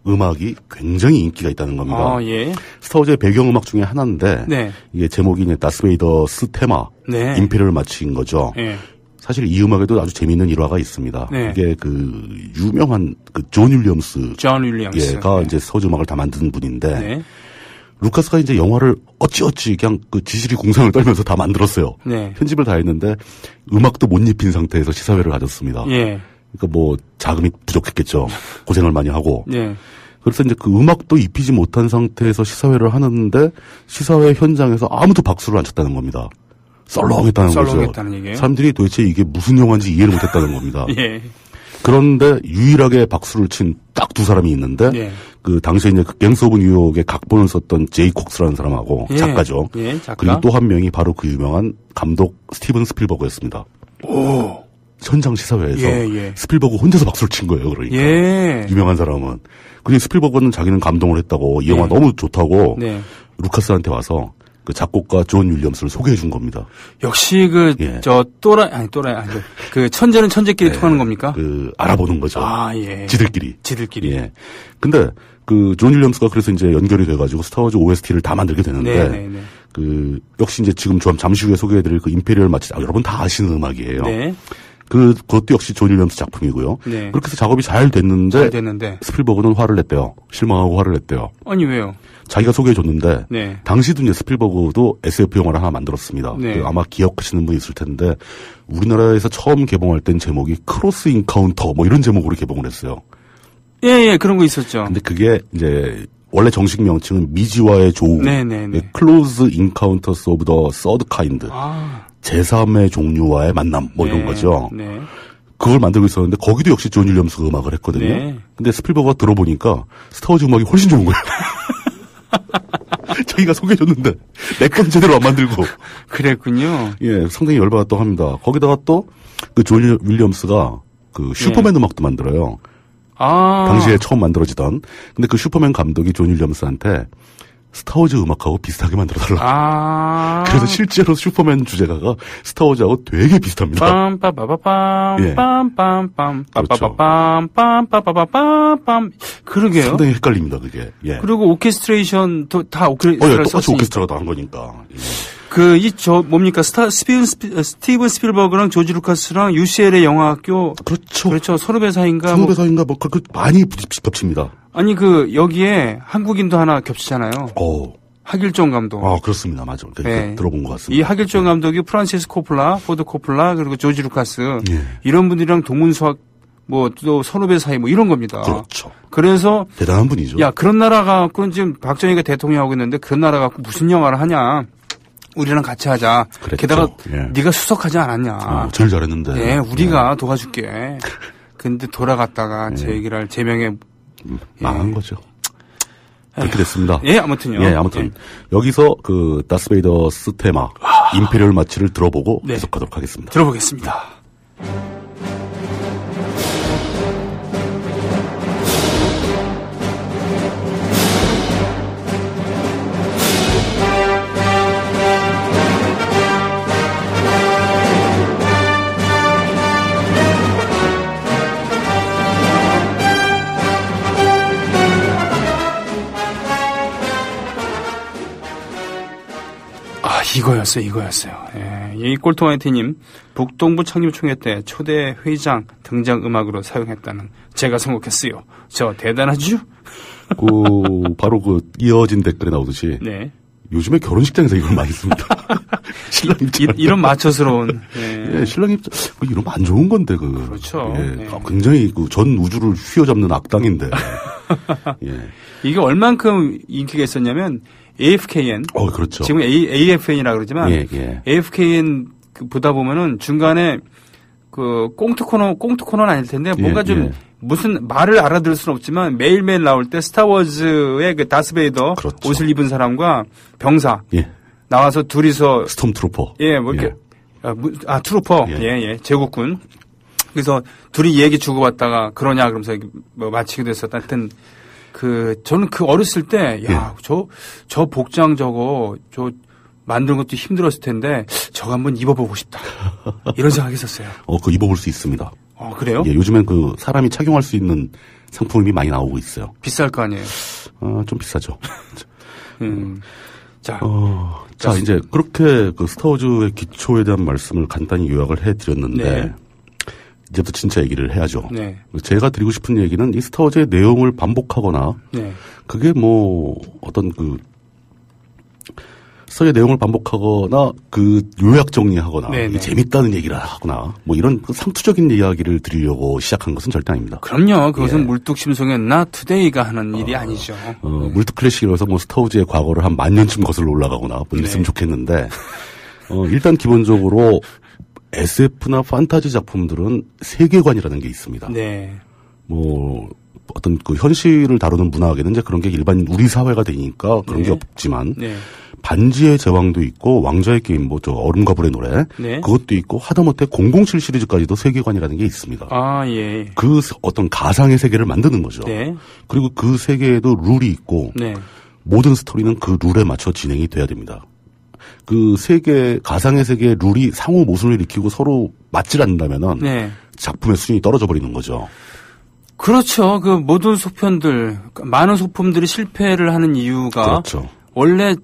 음악이 굉장히 인기가 있다는 겁니다. 예. 스타워즈의 배경음악 중에 하나인데 네. 이게 제목이 이제 다스베이더스 테마 네. 임페리얼 마치인 거죠. 네. 사실 이 음악에도 아주 재미있는 일화가 있습니다. 네. 이게 유명한 존 윌리엄스가 이제 스타워즈 음악을 다 만든 분인데 네. 루카스가 이제 영화를 어찌어찌 그냥 지시리 공상을 떨면서 다 만들었어요. 네. 편집을 다 했는데 음악도 못 입힌 상태에서 시사회를 가졌습니다. 예. 그러니까 뭐 자금이 부족했겠죠. 고생을 많이 하고. 예. 그래서 이제 그 음악도 입히지 못한 상태에서 시사회를 하는데 시사회 현장에서 아무도 박수를 안 쳤다는 겁니다. 썰렁했다는 거죠. 사람들이 도대체 이게 무슨 영화인지 이해를 못했다는 겁니다. 예. 그런데 유일하게 박수를 친 딱 두 사람이 있는데 예. 그 당시에 이제 그 갱스 오브 뉴욕의 각본을 썼던 제이 콕스라는 사람하고 예. 작가죠. 예, 작가. 그리고 또 한 명이 바로 그 유명한 감독 스티븐 스필버그였습니다. 오. 현장 시사회에서 예. 스필버그 혼자서 박수를 친 거예요. 그러니까 예. 유명한 사람은. 그리고 스필버그는 자기는 감동을 했다고 이 영화 예. 너무 좋다고 네. 루카스한테 와서 그 작곡가 존 윌리엄스를 소개해 준 겁니다. 역시 예. 그 천재는 천재끼리 통하는 겁니까? 그 알아보는 거죠. 아, 예. 지들끼리. 예. 근데 그 존 윌리엄스가 그래서 이제 연결이 돼가지고 스타워즈 OST를 다 만들게 되는데 네. 그 역시 이제 지금 잠시 후에 소개해드릴 그 임페리얼 마치 여러분 다 아시는 음악이에요. 네. 그것도 역시 존 윌리엄스 작품이고요. 네. 그렇게 해서 작업이 잘 됐는데 스필버그는 화를 냈대요. 실망하고 화를 냈대요. 아니 왜요? 자기가 소개해줬는데 네. 당시도 이제 스필버그도 SF 영화를 하나 만들었습니다. 네. 아마 기억하시는 분이 있을 텐데 우리나라에서 처음 개봉할 땐 제목이 크로스 인카운터 뭐 이런 제목으로 개봉을 했어요. 예, 그런 거 있었죠. 근데 그게 이제 원래 정식 명칭은 미지와의 조우, 클로즈 인카운터스 오브 더 서드 카인드, 제3의 종류와의 만남 뭐 이런 거죠. 네. 그걸 만들고 있었는데 거기도 역시 존 윌리엄스가 음악을 했거든요. 네. 근데 스필버그가 들어보니까 스타워즈 음악이 훨씬 좋은 거예요. 자기가 소개해줬는데 내 건 제대로 안 만들고. 그랬군요. 예, 상당히 열받았다고 합니다. 거기다가 또 그 존 윌리엄스가 그 슈퍼맨 음악도 만들어요. 당시에 처음 만들어지던. 근데 그 슈퍼맨 감독이 존 윌리엄스한테 스타워즈 음악하고 비슷하게 만들어달라. 그래서 실제로 슈퍼맨 주제가가 스타워즈하고 되게 비슷합니다. 빰빰빰빰빰빰빰빰빰빰빰빰빰빰빰빰. 그러게요. 상당히 헷갈립니다, 그게. 예. 그리고 오케스트레이션도 다 오케스트라를 똑같이 오케스트라도 한 거니까. 예. 뭡니까? 스티븐 스필버그랑 조지 루카스랑 UCLA 영화학교. 그렇죠. 선후배 사이인가? 많이 겹칩니다. 아니, 여기에 한국인도 하나 겹치잖아요. 하길종 감독. 그렇습니다. 맞아. 네. 들어본 것 같습니다. 이 하길종 감독이 프란시스 코플라, 포드 코플라, 그리고 조지 루카스. 예. 이런 분들이랑 동문수학, 또 선후배 사이 이런 겁니다. 그렇죠. 그래서. 대단한 분이죠. 야, 그런 나라 갖고는 지금 박정희가 대통령 하고 있는데 그런 나라 갖고 무슨 영화를 하냐. 우리랑 같이 하자. 그랬죠. 게다가 예. 네가 수석하지 않았냐. 제일 잘했는데. 예, 우리가 도와줄게. 근데 돌아갔다가 제 명예 망한 거죠. 그렇게 됐습니다. 예, 아무튼요. 예, 아무튼 여기서 그 다스베이더스 테마 임페리얼 마치를 들어보고 해석하도록 하겠습니다. 들어보겠습니다. 이거였어요. 예, 이 꼴통아이티님 북동부 창립총회 때 초대 회장 등장 음악으로 사용했다는 제가 선곡했어요. 저 대단하죠? 바로 이어진 댓글에 나오듯이 네. 요즘에 결혼식장에서 이걸 많이 씁니다. 신랑 입장. 이런 마초스러운. 예, 신랑 입장. 이러면 안 좋은 건데, 그렇죠. 예, 굉장히 전 우주를 휘어잡는 악당인데. 예. 이게 얼만큼 인기가 있었냐면, AFKN. 그렇죠. 지금 AFN이라고 그러지만, AFKN 보다 보면은 중간에 꽁트 코너는 아닐 텐데, 뭔가 좀 무슨 말을 알아들을 수는 없지만 매일매일 나올 때 스타워즈의 다스베이더 그렇죠. 옷을 입은 사람과 병사 나와서 둘이서 스톰트루퍼 이렇게 트루퍼 제국군 그래서 둘이 얘기 주고받다가 그러냐 그러면서 마치기도 했었다. 하여튼 저는 어렸을 때 저 복장 저거 만드는 것도 힘들었을 텐데 저거 한번 입어보고 싶다 이런 생각했었어요. 그거 입어볼 수 있습니다. 그래요? 예, 요즘엔 사람이 착용할 수 있는 상품이 많이 나오고 있어요. 비쌀 거 아니에요? 좀 비싸죠. 자, 이제 그렇게 스타워즈의 기초에 대한 말씀을 간단히 요약을 해드렸는데, 이제부터 진짜 얘기를 해야죠. 네. 제가 드리고 싶은 얘기는 이 스타워즈의 내용을 반복하거나, 그게 어떤 서의 내용을 반복하거나 그 요약 정리하거나 네네. 재밌다는 얘기를 하거나 뭐 이런 그 상투적인 이야기를 드리려고 시작한 것은 절대 아닙니다. 그럼요. 그것은 물뚝심송의 나 투데이가 하는 일이 아니죠. 물뚝클래식이라서 뭐 스타워즈의 과거를 한 10,000년쯤 거슬러 올라가거나 뭐 이랬으면 좋겠는데 일단 기본적으로 SF나 판타지 작품들은 세계관이라는 게 있습니다. 네. 뭐 어떤 그 현실을 다루는 문학에는 이제 그런 게 일반 우리 사회가 되니까 그런 게 없지만 반지의 제왕도 있고 왕좌의 게임 뭐 저 얼음과 불의 노래 그것도 있고 하다못해 007 시리즈까지도 세계관이라는 게 있습니다. 아 예. 그 어떤 가상의 세계를 만드는 거죠. 네. 그리고 그 세계에도 룰이 있고 모든 스토리는 그 룰에 맞춰 진행이 돼야 됩니다. 그 세계 가상의 세계의 룰이 상호 모순을 일으키고 서로 맞질 않는다면은 작품의 수준이 떨어져 버리는 거죠. 그렇죠. 그 모든 소편들 많은 소품들이 실패를 하는 이유가 그렇죠. 원래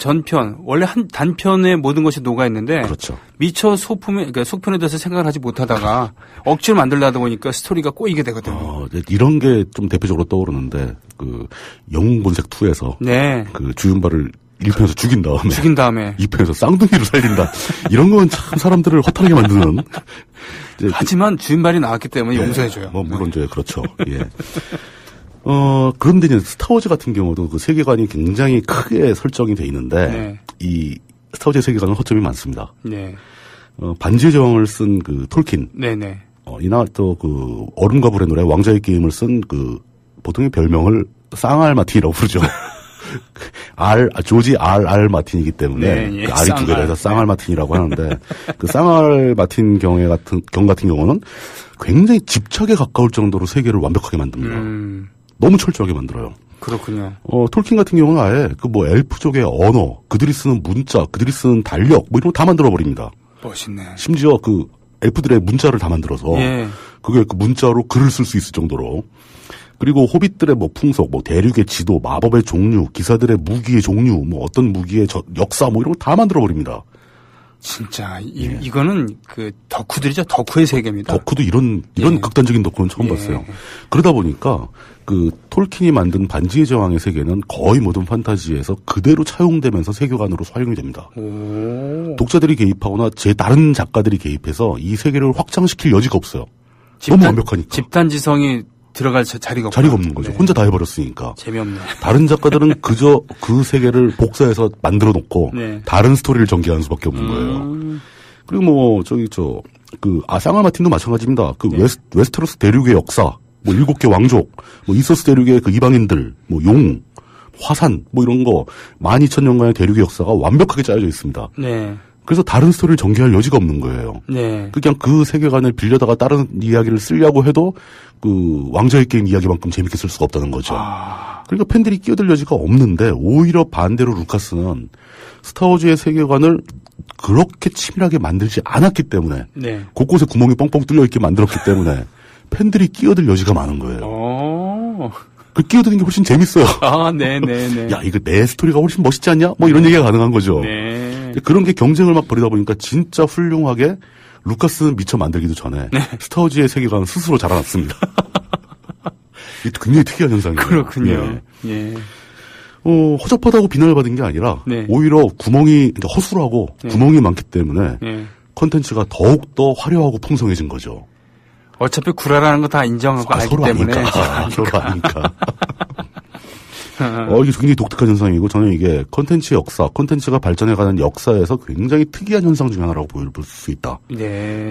한 단편에 모든 것이 녹아 있는데 그렇죠. 미처 그러니까 속편에 대해서 생각을 하지 못하다가 억지로 만들려다 보니까 스토리가 꼬이게 되거든요. 이런 게 좀 대표적으로 떠오르는데 그 영웅본색 2에서 그 주윤발을 1편에서 죽인 다음에 2편에서 쌍둥이로 살린다. 이런 건 참 사람들을 허탈하게 만드는. 하지만 주인발이 나왔기 때문에 용서해줘요. 뭐 물론 이제 그렇죠. 예. 그런데 이제 스타워즈 같은 경우도 그 세계관이 굉장히 크게 설정이 돼 있는데 이 스타워즈의 세계관은 허점이 많습니다. 반지의 제왕을 쓴 그 톨킨. 이나 또 그 얼음과 불의 노래 왕좌의 게임을 쓴 그 보통의 별명을 쌍알 마틴이라고 부르죠. 조지 R.R. 마틴이기 때문에 그 R이 두 개라 해서 쌍알 마틴이라고 하는데 그 쌍알 마틴 경 같은 경우는 굉장히 집착에 가까울 정도로 세계를 완벽하게 만듭니다. 너무 철저하게 만들어요. 그렇군요. 톨킨 같은 경우는 아예 그 뭐 엘프족의 언어, 그들이 쓰는 문자, 그들이 쓰는 달력 뭐 이런 거 다 만들어 버립니다. 멋있네. 심지어 그 엘프들의 문자를 다 만들어서 그게 그 문자로 글을 쓸 수 있을 정도로. 그리고 호빗들의 뭐 풍속, 뭐 대륙의 지도, 마법의 종류, 기사들의 무기의 종류, 뭐 어떤 무기의 역사 뭐 이런 거 다 만들어 버립니다. 진짜 이거는 그 덕후들이죠. 덕후의 세계입니다. 덕후도 이런 극단적인 덕후는 처음 봤어요. 그러다 보니까 그 톨킨이 만든 반지의 제왕의 세계는 거의 모든 판타지에서 그대로 차용되면서 세계관으로 활용이 됩니다. 독자들이 개입하거나 다른 작가들이 개입해서 이 세계를 확장시킬 여지가 없어요. 너무 완벽하니까. 집단지성이 들어갈 자리가 없는 거죠. 혼자 다 해버렸으니까. 재미없네. 다른 작가들은 그저 그 세계를 복사해서 만들어 놓고 다른 스토리를 전개하는 수밖에 없는 거예요. 그리고 뭐 쌍알 마틴도 마찬가지입니다. 그 웨스테로스 대륙의 역사, 뭐 7개 왕족, 뭐 이소스 대륙의 그 이방인들, 뭐 화산, 뭐 이런 거 12,000년간의 대륙의 역사가 완벽하게 짜여져 있습니다. 그래서 다른 스토리를 전개할 여지가 없는 거예요. 그냥 그 세계관을 빌려다가 다른 이야기를 쓰려고 해도 그 왕좌의 게임 이야기만큼 재밌게 쓸 수가 없다는 거죠. 그러니까 팬들이 끼어들 여지가 없는데 오히려 반대로 루카스는 스타워즈의 세계관을 그렇게 치밀하게 만들지 않았기 때문에 곳곳에 구멍이 뻥뻥 뚫려 있게 만들었기 때문에 팬들이 끼어들 여지가 많은 거예요. 그 끼어드는 게 훨씬 재밌어요. 야, 이거 내 스토리가 훨씬 멋있지 않냐? 뭐 이런 얘기가 가능한 거죠. 그런 게 경쟁을 막 벌이다 보니까 진짜 훌륭하게 루카스는 미처 만들기도 전에 스타워즈의 세계관은 스스로 자라났습니다. 이게 굉장히 특이한 현상이에요. 그렇군요. 허접하다고 비난을 받은 게 아니라 오히려 허술하고 구멍이 많기 때문에 콘텐츠가 더욱더 화려하고 풍성해진 거죠. 어차피 구라라는 거 다 인정하고 알기 때문에. 서로 아니까. 이게 굉장히 독특한 현상이고 저는 이게 콘텐츠의 역사, 콘텐츠가 발전해가는 역사에서 굉장히 특이한 현상 중 하나라고 볼 수 있다.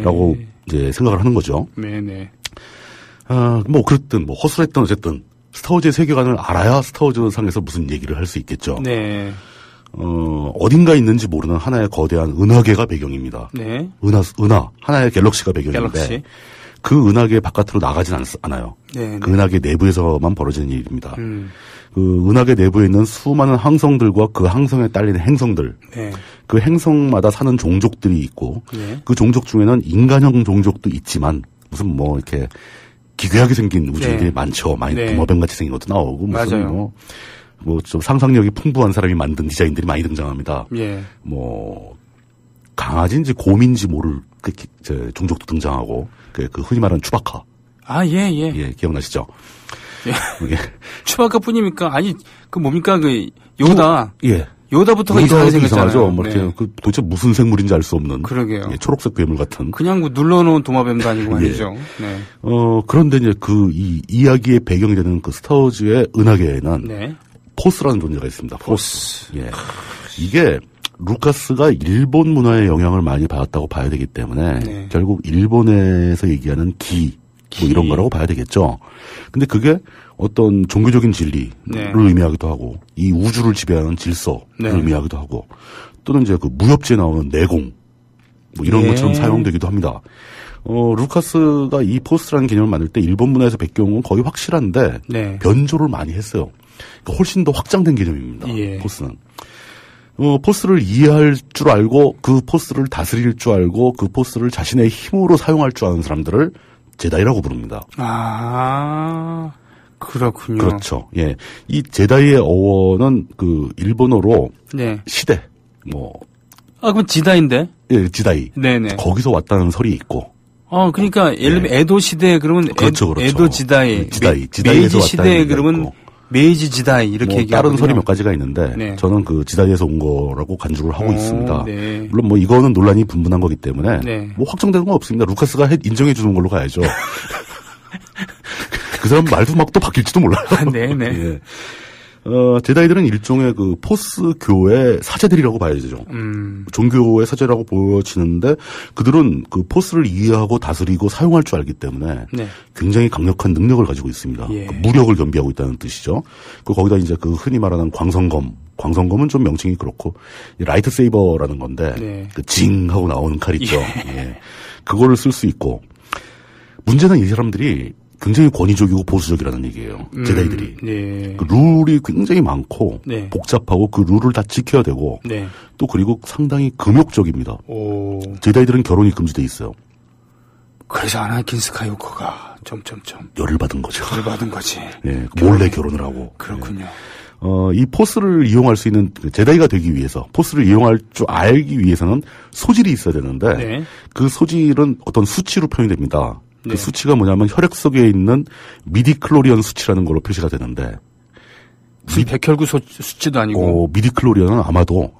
라고 이제 생각을 하는 거죠. 뭐 그랬든 뭐 허술했든 어쨌든 스타워즈의 세계관을 알아야 스타워즈 상에서 무슨 얘기를 할 수 있겠죠. 어딘가 있는지 모르는 하나의 거대한 은하계가 배경입니다. 은하 하나의 갤럭시가 배경인데 그 은하계 바깥으로 나가진 않아요. 그 은하계 내부에서만 벌어지는 일입니다. 그 은하계 내부에 있는 수많은 항성들과 그 항성에 딸리는 행성들, 그 행성마다 사는 종족들이 있고 그 종족 중에는 인간형 종족도 있지만 무슨 뭐 이렇게 기괴하게 생긴 우주인들이 많죠. 많이 도마뱀같이 생긴 것도 나오고 무슨 뭐 좀 상상력이 풍부한 사람이 만든 디자인들이 많이 등장합니다. 뭐 강아지인지 곰인지 모를 종족도 등장하고 그 흔히 말하는 추바카. 기억나시죠? 추바카뿐입니까? 아니 그 뭡니까 그 요다. 요다부터가 이상하게 생겼잖아요. 이상하죠. 뭐 이렇게 그 도대체 무슨 생물인지 알 수 없는. 그러게요. 예, 초록색 괴물 같은. 그냥 뭐 눌러놓은 도마뱀도 아니고 말이죠. 예. 네. 그런데 이제 이 이야기의 배경이 되는 그 스타워즈의 은하계에는 네. 포스라는 존재가 있습니다. 포스. 예. 이게 루카스가 일본 문화의 영향을 많이 받았다고 봐야 되기 때문에 네. 결국 일본에서 얘기하는 기 뭐 이런 거라고 봐야 되겠죠. 근데 그게 어떤 종교적인 진리를 네. 의미하기도 하고 이 우주를 지배하는 질서를 네. 의미하기도 하고 또는 이제 그 무협지에 나오는 내공 뭐 이런 예. 것처럼 사용되기도 합니다. 루카스가 이 포스라는 개념을 만들 때 일본 문화에서 베껴온 건 거의 확실한데 네. 변조를 많이 했어요. 그러니까 훨씬 더 확장된 개념입니다. 예. 포스는. 포스를 이해할 줄 알고 그 포스를 다스릴 줄 알고 그 포스를 자신의 힘으로 사용할 줄 아는 사람들을 제다이라고 부릅니다. 아, 그렇군요. 그렇죠. 예. 이 제다이의 어원은 그 일본어로 네. 시대 그럼 지다인데? 예, 지다이. 네네. 거기서 왔다는 설이 있고. 그러니까 예를 들면 에도 시대 그러면 그렇죠. 에도 지다이. 지다이에서 메이지 시대 그러면 있고. 메이지 지다이 이렇게 얘기하거든요. 다른 설이 몇 가지가 있는데 네. 저는 그 지다이에서 온 거라고 간주를 하고 있습니다. 네. 물론 뭐 이거는 논란이 분분한 거기 때문에 네. 뭐 확정되는 건 없습니다. 루카스가 인정해 주는 걸로 가야죠. 그 사람 말도 막 또 바뀔지도 몰라요. 네네. 예. 제다이들은 일종의 그 포스교의 사제들이라고 봐야 되죠. 종교의 사제라고 보여지는데 그들은 그 포스를 이해하고 다스리고 사용할 줄 알기 때문에 네. 굉장히 강력한 능력을 가지고 있습니다. 예. 그 무력을 겸비하고 있다는 뜻이죠. 거기다 이제 그 흔히 말하는 광선검은 좀 명칭이 그렇고 라이트 세이버라는 건데 네. 그 징 하고 나오는 칼 있죠. 예. 그거를 쓸 수 있고 문제는 이 사람들이 굉장히 권위적이고 보수적이라는 얘기예요. 제다이들이. 네. 그 룰이 굉장히 많고 네. 복잡하고 그 룰을 다 지켜야 되고 네. 또 그리고 상당히 금욕적입니다. 오. 제다이들은 결혼이 금지돼 있어요. 그래서 아나킨 스카이워커가 열을 받은 거죠. 열을 받은 거지. 예, 몰래 결혼을 하고. 그렇군요. 예. 이 포스를 이용할 수 있는 제다이가 되기 위해서 포스를 이용할 줄 알기 위해서는 소질이 있어야 되는데 네. 그 소질은 어떤 수치로 표현이 됩니다. 네. 그 수치가 뭐냐면 혈액 속에 있는 미디클로리언 수치라는 걸로 표시가 되는데 무슨 백혈구 수치도 아니고 미디클로리언은 아마도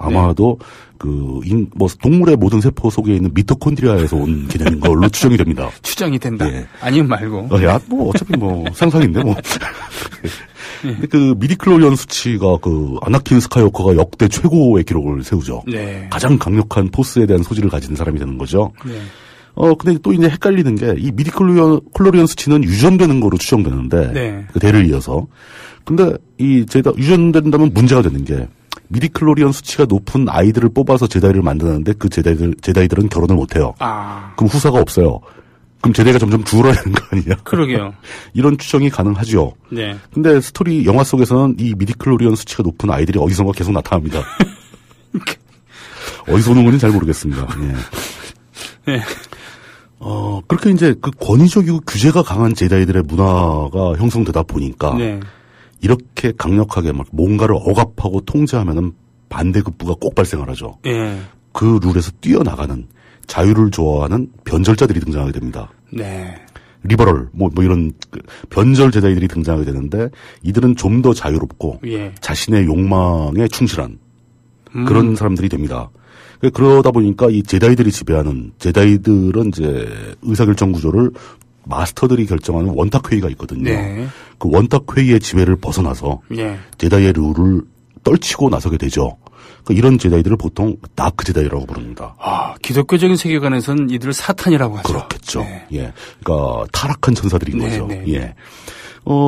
뭐 동물의 모든 세포 속에 있는 미토콘드리아에서 온 개념인 걸로 추정이 됩니다. 추정이 된다. 예. 아니면 말고. 어차피 상상인데 뭐. 근데 그 미디클로리언 수치가 그 아나킨 스카이워커가 역대 최고의 기록을 세우죠. 네. 가장 강력한 포스에 대한 소질을 가진 사람이 되는 거죠. 네. 근데 또 이제 헷갈리는 게 이 미디클로리언 수치는 유전되는 거로 추정되는데 네. 그 대를 이어서 근데 유전된다면 문제가 되는 게 미디클로리언 수치가 높은 아이들을 뽑아서 제다이를 만드는데 그 제다이들은 결혼을 못 해요. 그럼 후사가 없어요. 그럼 제다이가 점점 줄어야 되는 거 아니냐? 그러게요. 이런 추정이 가능하죠. 네. 근데 영화 속에서는 이 미디클로리언 수치가 높은 아이들이 어디선가 계속 나타납니다. 어디서 오는 건지 잘 모르겠습니다. 예. 네. 그렇게 이제 그 권위적이고 규제가 강한 제다이들의 문화가 형성되다 보니까 네. 이렇게 강력하게 막 뭔가를 억압하고 통제하면은 반대급부가 꼭 발생을 하죠. 예. 그 룰에서 뛰어나가는 자유를 좋아하는 변절자들이 등장하게 됩니다. 네. 리버럴 뭐 이런 변절 제다이들이 등장하게 되는데 이들은 좀 더 자유롭고 예. 자신의 욕망에 충실한 그런 사람들이 됩니다. 그러다 보니까 이 제다이들이 지배하는 제다이들은 이제 의사결정 구조를 마스터들이 결정하는 원탁회의가 있거든요. 네. 그 원탁회의의 지배를 벗어나서 예. 제다이의 룰을 떨치고 나서게 되죠. 그러니까 이런 제다이들을 보통 다크 제다이라고 부릅니다. 기독교적인 세계관에서는 이들을 사탄이라고 하죠. 그렇겠죠. 네. 예. 그러니까 타락한 천사들인 네, 거죠. 네. 예.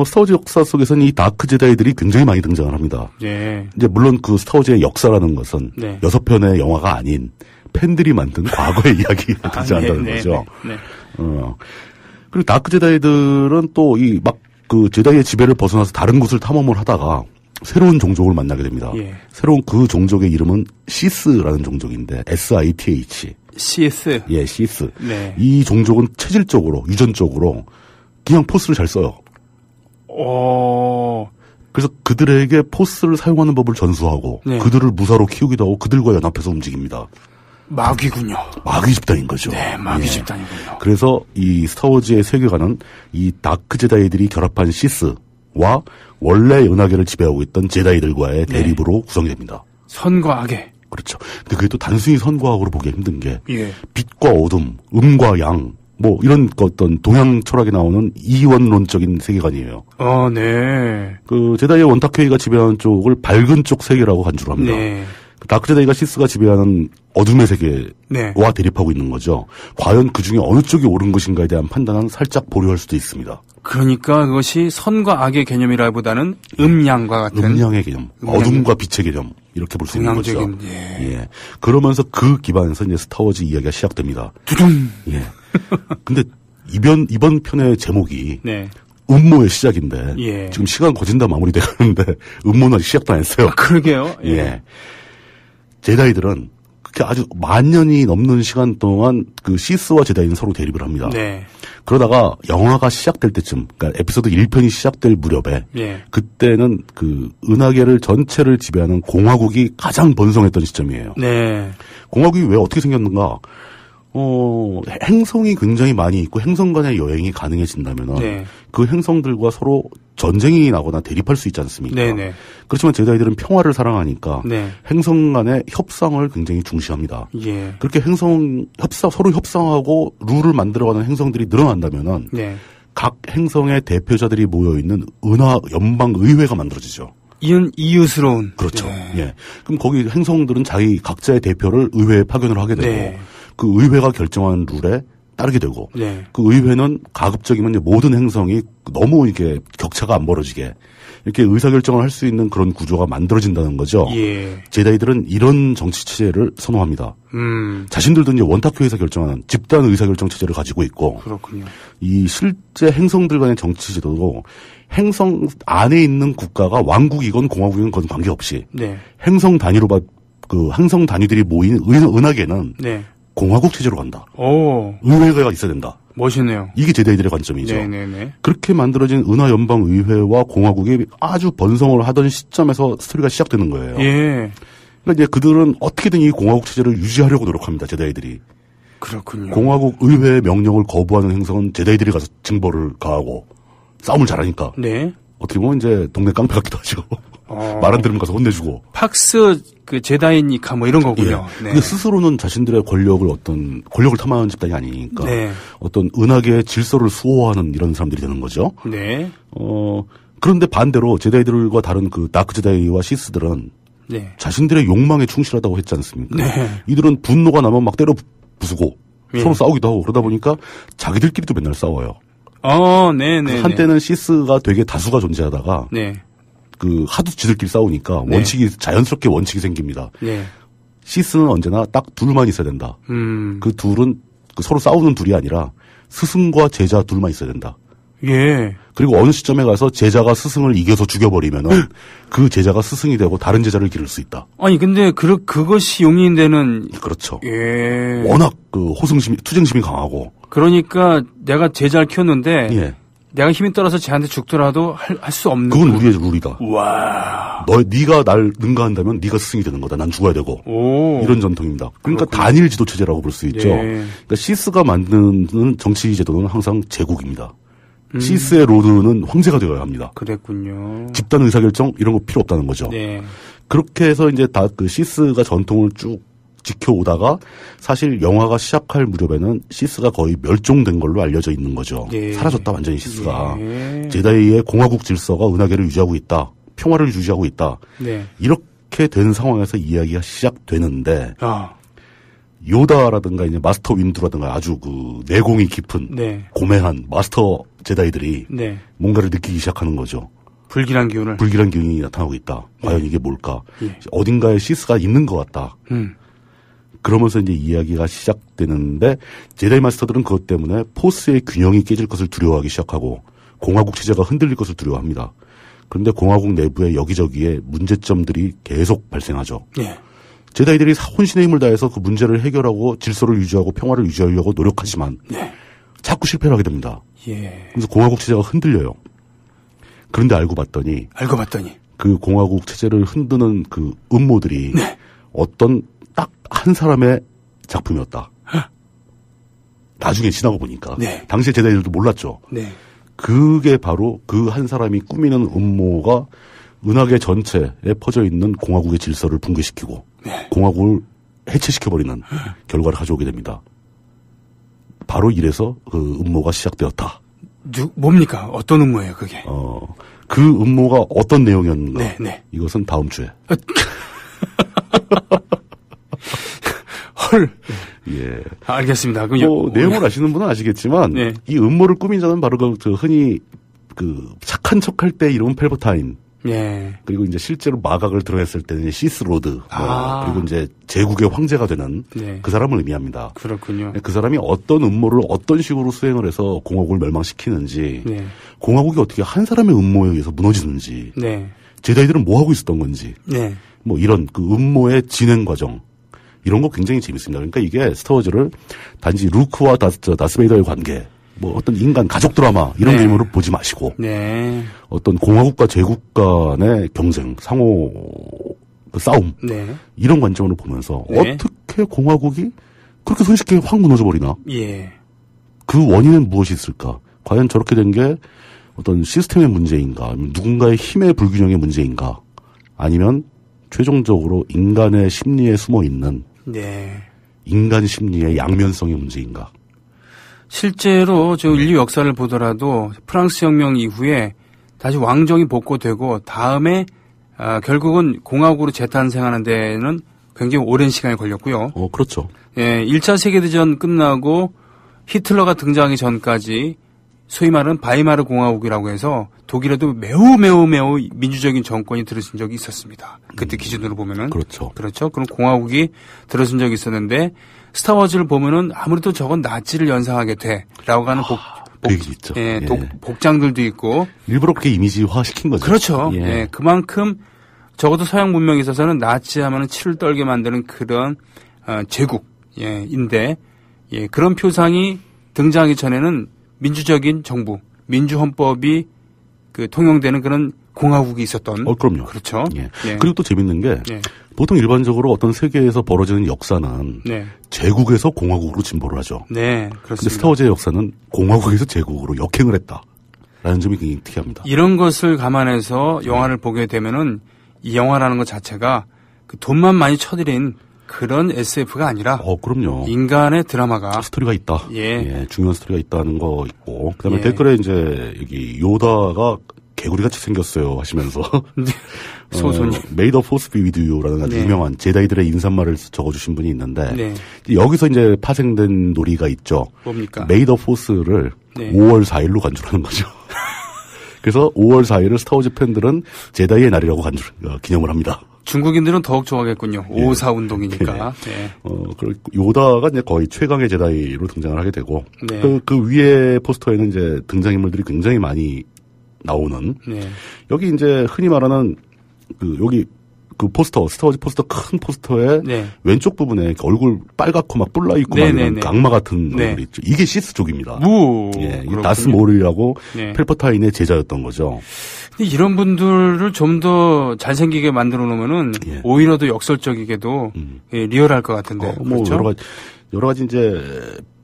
스타워즈 역사 속에서는 이 다크 제다이들이 굉장히 많이 등장을 합니다. 예. 이제 물론 그 스타워즈의 역사라는 것은 네. 6편의 영화가 아닌 팬들이 만든 과거의 이야기가 등장한다는 네, 거죠. 네. 그리고 다크 제다이들은 또 그 제다이의 지배를 벗어나서 다른 곳을 탐험을 하다가 새로운 종족을 만나게 됩니다. 예. 새로운 그 종족의 이름은 시스라는 종족인데 SITH. CS. 예, 시스. 네. 이 종족은 체질적으로 유전적으로 그냥 포스를 잘 써요. 그래서 그들에게 포스를 사용하는 법을 전수하고 네. 그들을 무사로 키우기도 하고 그들과 연합해서 움직입니다. 마귀군요. 마귀 집단인 거죠. 네, 마귀 예. 집단이군요. 그래서 이 스타워즈의 세계관은 이 다크 제다이들이 결합한 시스와 원래 은하계를 지배하고 있던 제다이들과의 대립으로 구성이 됩니다. 선과 악의. 그렇죠. 근데 그게 또 단순히 선과 악으로 보기 힘든 게 예. 빛과 어둠, 음과 양, 뭐 이런 어떤 동양 철학에 나오는 이원론적인 세계관이에요. 네. 그 제다이의 원탁회의가 지배하는 쪽을 밝은 쪽 세계라고 간주를 합니다. 네. 다크 제다이가 시스가 지배하는 어둠의 세계와 네. 대립하고 있는 거죠. 과연 그 중에 어느 쪽이 옳은 것인가에 대한 판단은 살짝 보류할 수도 있습니다. 그러니까 그것이 선과 악의 개념이라기보다는 음양과 같은. 음양의 개념, 어둠과 빛의 개념 이렇게 볼 수 있는 거죠. 예. 그러면서 그 기반에서 이제 스타워즈 이야기가 시작됩니다. 두둥. 예. 근데 이번 편의 제목이 네. 음모의 시작인데 예. 지금 시간 거진다 마무리돼 가는데 음모는 아직 시작도 안 했어요. 그러게요. 예. 예. 제다이들은 그렇게 아주 만 년이 넘는 시간 동안 그 시스와 제다이는 서로 대립을 합니다. 네. 그러다가 영화가 시작될 때쯤, 그러니까 에피소드 1편이 시작될 무렵에 예. 그때는 그 은하계를 전체를 지배하는 공화국이 가장 번성했던 시점이에요. 네. 공화국이 왜 어떻게 생겼는가? 행성이 굉장히 많이 있고 행성 간의 여행이 가능해진다면 네. 그 행성들과 서로 전쟁이 나거나 대립할 수 있지 않습니까? 네네. 그렇지만 제다이들은 평화를 사랑하니까 네. 행성 간의 협상을 굉장히 중시합니다. 예. 그렇게 서로 협상하고 룰을 만들어가는 행성들이 늘어난다면은 네. 각 행성의 대표자들이 모여있는 은하 연방의회가 만들어지죠. 이웃스러운. 그렇죠. 네. 예. 그럼 거기 행성들은 자기 각자의 대표를 의회에 파견을 하게 되고 네. 그 의회가 결정한 룰에 따르게 되고 네. 그 의회는 가급적이면 이제 모든 행성이 너무 이렇게 격차가 안 벌어지게 이렇게 의사결정을 할 수 있는 그런 구조가 만들어진다는 거죠. 예. 제다이들은 이런 정치 체제를 선호합니다. 자신들도 이제 원탁회에서 결정하는 집단 의사결정 체제를 가지고 있고 그렇군요. 이 실제 행성들 간의 정치 제도도 행성 안에 있는 국가가 왕국이건 공화국이건 그건 관계없이 네. 행성 단위로 그 행성 단위들이 모인 은하계는 네. 공화국 체제로 간다. 오. 의회가 있어야 된다. 멋있네요. 이게 제다이들의 관점이죠. 네네네. 그렇게 만들어진 은하연방의회와 공화국이 아주 번성을 하던 시점에서 스토리가 시작되는 거예요. 예. 그러니까 이제 그들은 어떻게든 이 공화국 체제를 유지하려고 노력합니다. 제다이들이. 그렇군요. 공화국 의회의 명령을 거부하는 행성은 제다이들이 가서 징벌을 가하고 싸움을 잘하니까. 네. 어떻게 보면 이제 동네 깡패 같기도 하죠. 말 안 들으면 가서 혼내주고. 팍스 그 제다이니까 뭐 이런 거군요. 예. 네. 근데 스스로는 자신들의 권력을 탐하는 집단이 아니니까. 네. 어떤 은하계의 질서를 수호하는 이런 사람들이 되는 거죠. 네. 그런데 반대로 제다이들과 다른 그 다크 제다이와 시스들은 네. 자신들의 욕망에 충실하다고 했지 않습니까? 네. 이들은 분노가 나면 막 때려 부수고 예. 서로 싸우기도 하고 그러다 보니까 자기들끼리도 맨날 싸워요. 네네. 한때는 시스가 되게 다수가 존재하다가 네. 그 하도 지들끼리 싸우니까 네. 자연스럽게 원칙이 생깁니다. 네. 시스는 언제나 딱 둘만 있어야 된다. 그 둘은 서로 싸우는 둘이 아니라 스승과 제자 둘만 있어야 된다. 예. 그리고 어느 시점에 가서 제자가 스승을 이겨서 죽여버리면은 그 제자가 스승이 되고 다른 제자를 기를 수 있다. 아니 근데 그것이 용인되는. 그렇죠. 예. 워낙 그 투쟁심이 강하고. 그러니까 내가 제자를 키웠는데. 예. 내가 힘이 떨어서 쟤한테 죽더라도 할 수 없는. 그건 우리의 룰이다. 와. 네가 날 능가한다면 네가 스승이 되는 거다. 난 죽어야 되고. 오. 이런 전통입니다. 그러니까 그렇군요. 단일 지도 체제라고 볼 수 있죠. 예. 그러니까 시스가 만드는 정치 제도는 항상 제국입니다. 시스의 로드는 황제가 되어야 합니다. 그랬군요. 집단 의사결정 이런 거 필요 없다는 거죠. 네. 그렇게 해서 이제 다 그 시스가 전통을 쭉 지켜오다가 사실 영화가 시작할 무렵에는 시스가 거의 멸종된 걸로 알려져 있는 거죠. 예. 사라졌다 완전히 시스가. 예. 제다이의 공화국 질서가 은하계를 유지하고 있다. 평화를 유지하고 있다. 네. 이렇게 된 상황에서 이야기가 시작되는데 아. 요다라든가 이제 마스터 윈두라든가 아주 그 내공이 깊은 네. 고매한 마스터 제다이들이 네. 뭔가를 느끼기 시작하는 거죠. 불길한 기운을. 불길한 기운이 나타나고 있다. 과연 이게 뭘까? 예. 어딘가에 시스가 있는 것 같다. 그러면서 이제 이야기가 시작되는데 제다이 마스터들은 그것 때문에 포스의 균형이 깨질 것을 두려워하기 시작하고 공화국 체제가 흔들릴 것을 두려워합니다. 그런데 공화국 내부에 여기저기에 문제점들이 계속 발생하죠. 예. 제다이들이 혼신의 힘을 다해서 그 문제를 해결하고 질서를 유지하고 평화를 유지하려고 노력하지만 네. 자꾸 실패를 하게 됩니다. 예. 그래서 공화국 체제가 흔들려요. 그런데 알고 봤더니 그 공화국 체제를 흔드는 그 음모들이 네. 어떤 딱 한 사람의 작품이었다. 나중에 지나고 보니까 네. 당시에 제다이들도 몰랐죠. 네. 그게 바로 그 한 사람이 꾸미는 음모가 은하계 전체에 퍼져 있는 공화국의 질서를 붕괴시키고 네. 공화국을 해체시켜버리는 결과를 가져오게 됩니다. 바로 이래서 그 음모가 시작되었다. 뭡니까? 어떤 음모예요, 그게? 그 음모가 어떤 내용이었는가? 네, 네. 이것은 다음 주에. 헐. 예. 알겠습니다. 그럼 내용을 아시는 분은 아시겠지만, 네. 이 음모를 꾸민 자는 바로 흔히 착한 척할 때 이름은 펠버타인. 예. 그리고 이제 실제로 마각을 드러냈을 때는 시스로드. 그리고 이제 제국의 황제가 되는 네. 그 사람을 의미합니다. 그렇군요. 그 사람이 어떤 음모를 어떤 식으로 수행을 해서 공화국을 멸망시키는지, 네. 공화국이 어떻게 한 사람의 음모에 의해서 무너지는지, 네. 제다이들은 뭐 하고 있었던 건지, 네. 뭐 이런 그 음모의 진행 과정, 이런 거 굉장히 재밌습니다. 그러니까 이게 스타워즈를 단지 루크와 다스베이더의 관계, 뭐 어떤 인간 가족 드라마 이런 네. 개념으로 보지 마시고 네. 어떤 공화국과 제국 간의 경쟁, 상호 싸움 네. 이런 관점으로 보면서 네. 어떻게 공화국이 그렇게 손쉽게 확 무너져 버리나? 예. 그 원인은 무엇이 있을까? 과연 저렇게 된 게 어떤 시스템의 문제인가? 아니면 누군가의 힘의 불균형의 문제인가? 아니면 최종적으로 인간의 심리에 숨어 있는 네. 인간 심리의 양면성의 문제인가? 실제로 저 인류 역사를 보더라도 프랑스 혁명 이후에 다시 왕정이 복고되고 다음에 결국은 공화국으로 재탄생하는 데는 굉장히 오랜 시간이 걸렸고요. 그렇죠. 예, 1차 세계대전 끝나고 히틀러가 등장하기 전까지 소위 말하는 바이마르 공화국이라고 해서 독일에도 매우 민주적인 정권이 들어선 적이 있었습니다. 그때 기준으로 보면은. 그렇죠. 그렇죠. 그럼 공화국이 들어선 적이 있었는데 스타워즈를 보면은 아무래도 저건 나치를 연상하게 돼라고 하는 있죠. 예, 복장들도 있고. 일부러 그렇게 이미지화 시킨 거죠. 그렇죠. 예. 예, 그만큼 적어도 서양 문명에 있어서는 나치 하면은 치를 떨게 만드는 그런 제국인데 그런 표상이 등장하기 전에는 민주적인 정부, 민주헌법이 통용되는 그런 공화국이 있었던. 그럼요. 그렇죠. 예. 예. 그리고 또 재밌는 게 예. 보통 일반적으로 어떤 세계에서 벌어지는 역사는 네. 제국에서 공화국으로 진보를 하죠. 네, 그런데 그렇습니다. 스타워즈의 역사는 공화국에서 제국으로 역행을 했다라는 점이 굉장히 특이합니다. 이런 것을 감안해서 영화를 보게 되면은 이 영화라는 것 자체가 돈만 많이 쳐들인 그런 SF가 아니라. 그럼요. 인간의 드라마가. 스토리가 있다. 예. 중요한 스토리가 있다는 거 있고. 그 다음에 예. 댓글에 이제 여기 요다가 개구리같이 생겼어요 하시면서. 소손이. May the Force be with you라는 아주 네. 유명한 제다이들의 인사말을 적어주신 분이 있는데. 네. 여기서 이제 파생된 놀이가 있죠. 뭡니까? May the Force를 네. 5월 5월 4일로 간주하는 거죠. 그래서 5월 4일을 스타워즈 팬들은 제다이의 날이라고 기념을 합니다. 중국인들은 더욱 좋아하겠군요. 5.4 운동이니까. 네. 그리고 요다가 이제 거의 최강의 제다이로 등장을 하게 되고. 네. 그 위에 포스터에는 이제 등장인물들이 굉장히 많이 나오는. 네. 여기 이제 흔히 말하는 여기 포스터, 스타워즈 포스터 큰 포스터의 네. 왼쪽 부분에 얼굴 빨갛고 막 뿔나 있고 막 이런 악마 같은 얼굴이 있죠. 이게 시스족입니다. 예, 다스 모릴이라고 네. 펠퍼타인의 제자였던 거죠. 근데 이런 분들을 좀 더 잘생기게 만들어 놓으면은 예. 오히려 더 역설적이게도 리얼할 것 같은데. 뭐 그렇죠? 여러 가지 이제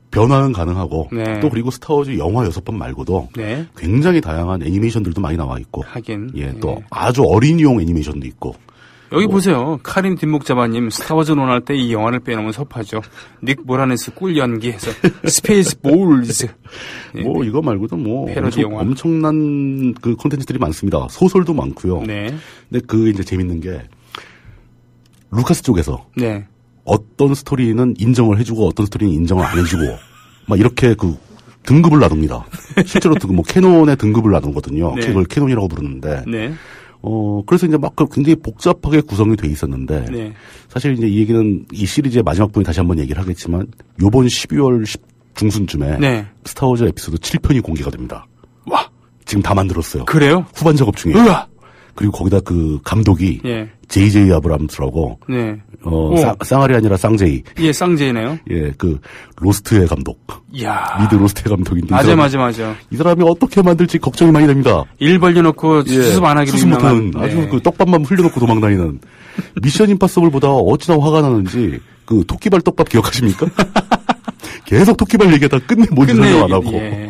변화는 가능하고 네. 또 그리고 스타워즈 영화 6번 말고도 네. 굉장히 다양한 애니메이션들도 많이 나와 있고. 하긴. 예, 또 아주 어린이용 애니메이션도 있고. 여기 보세요. 카림 뒷목자바님 스타워즈 논할 때 이 영화를 빼놓으면 섭하죠. 닉 모라네스 꿀 연기해서 스페이스 볼즈. 뭐 이거 말고도 뭐 패러디 영화. 엄청난 그 콘텐츠들이 많습니다. 소설도 많고요. 네. 근데 이제 재밌는 게 루카스 쪽에서 네. 어떤 스토리는 인정을 해주고 어떤 스토리는 인정을 안 해주고 막 이렇게 등급을 나눕니다. 실제로 뭐 캐논의 등급을 나누거든요. 네. 그걸 캐논이라고 부르는데. 네. 그래서 이제 막 굉장히 복잡하게 구성이 돼 있었는데. 네. 사실 이제 이 얘기는 이 시리즈의 마지막 부분에 다시 한번 얘기를 하겠지만 요번 12월 중순쯤에. 네. 스타워즈 에피소드 7편이 공개가 됩니다. 와. 지금 다 만들었어요. 그래요? 후반 작업 중에. 으아! 그리고 거기다 그 감독이. 예. JJ 아브람스라고. 네. 쌍알이 아니라 쌍제이. 예, 쌍제이네요. 예, 로스트의 감독. 이야. 미드 로스트의 감독인데. 맞아. 이 사람이 어떻게 만들지 걱정이 많이 됩니다. 일 벌려놓고 수습 안 하기로 수습 유명한. 못하는 아주 떡밥만 흘려놓고 도망다니는. 미션 임파서블보다 어찌나 화가 나는지 토끼발 떡밥 기억하십니까? 계속 토끼발 얘기하다 끝내 뭔지 설명 안 하고. 예.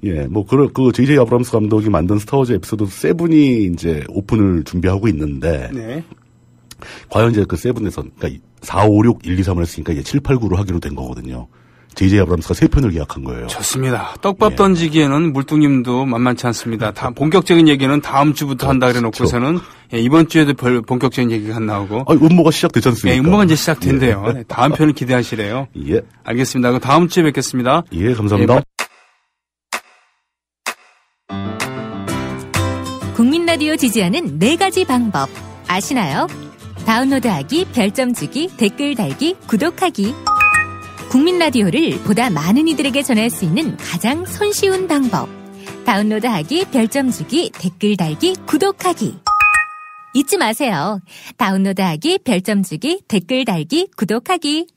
예, 뭐, 그 J.J. 아브람스 감독이 만든 스타워즈 에피소드 7이 이제 오픈을 준비하고 있는데. 네. 과연 이제 그 7에서, 그러니까 4, 5, 6, 1, 2, 3을 했으니까 이제 7, 8, 9로 하기로 된 거거든요. J.J. 아브람스가 3편을 계약한 거예요. 좋습니다. 떡밥 던지기에는 물뚱님도 만만치 않습니다. 다 본격적인 얘기는 다음 주부터 한다 그래 놓고서는 예, 이번 주에도 별 본격적인 얘기가 안 나오고. 음모가 시작되지 않습니까? 예, 음모가 이제 시작된대요. 네, 다음 편을 기대하시래요. 예. 알겠습니다. 그럼 다음 주에 뵙겠습니다. 예, 감사합니다. 국민 라디오 지지하는 4가지 방법 아시나요? 다운로드하기, 별점 주기, 댓글 달기, 구독하기. 국민 라디오를 보다 많은 이들에게 전할 수 있는 가장 손쉬운 방법. 다운로드하기, 별점 주기, 댓글 달기, 구독하기. 잊지 마세요. 다운로드하기, 별점 주기, 댓글 달기, 구독하기.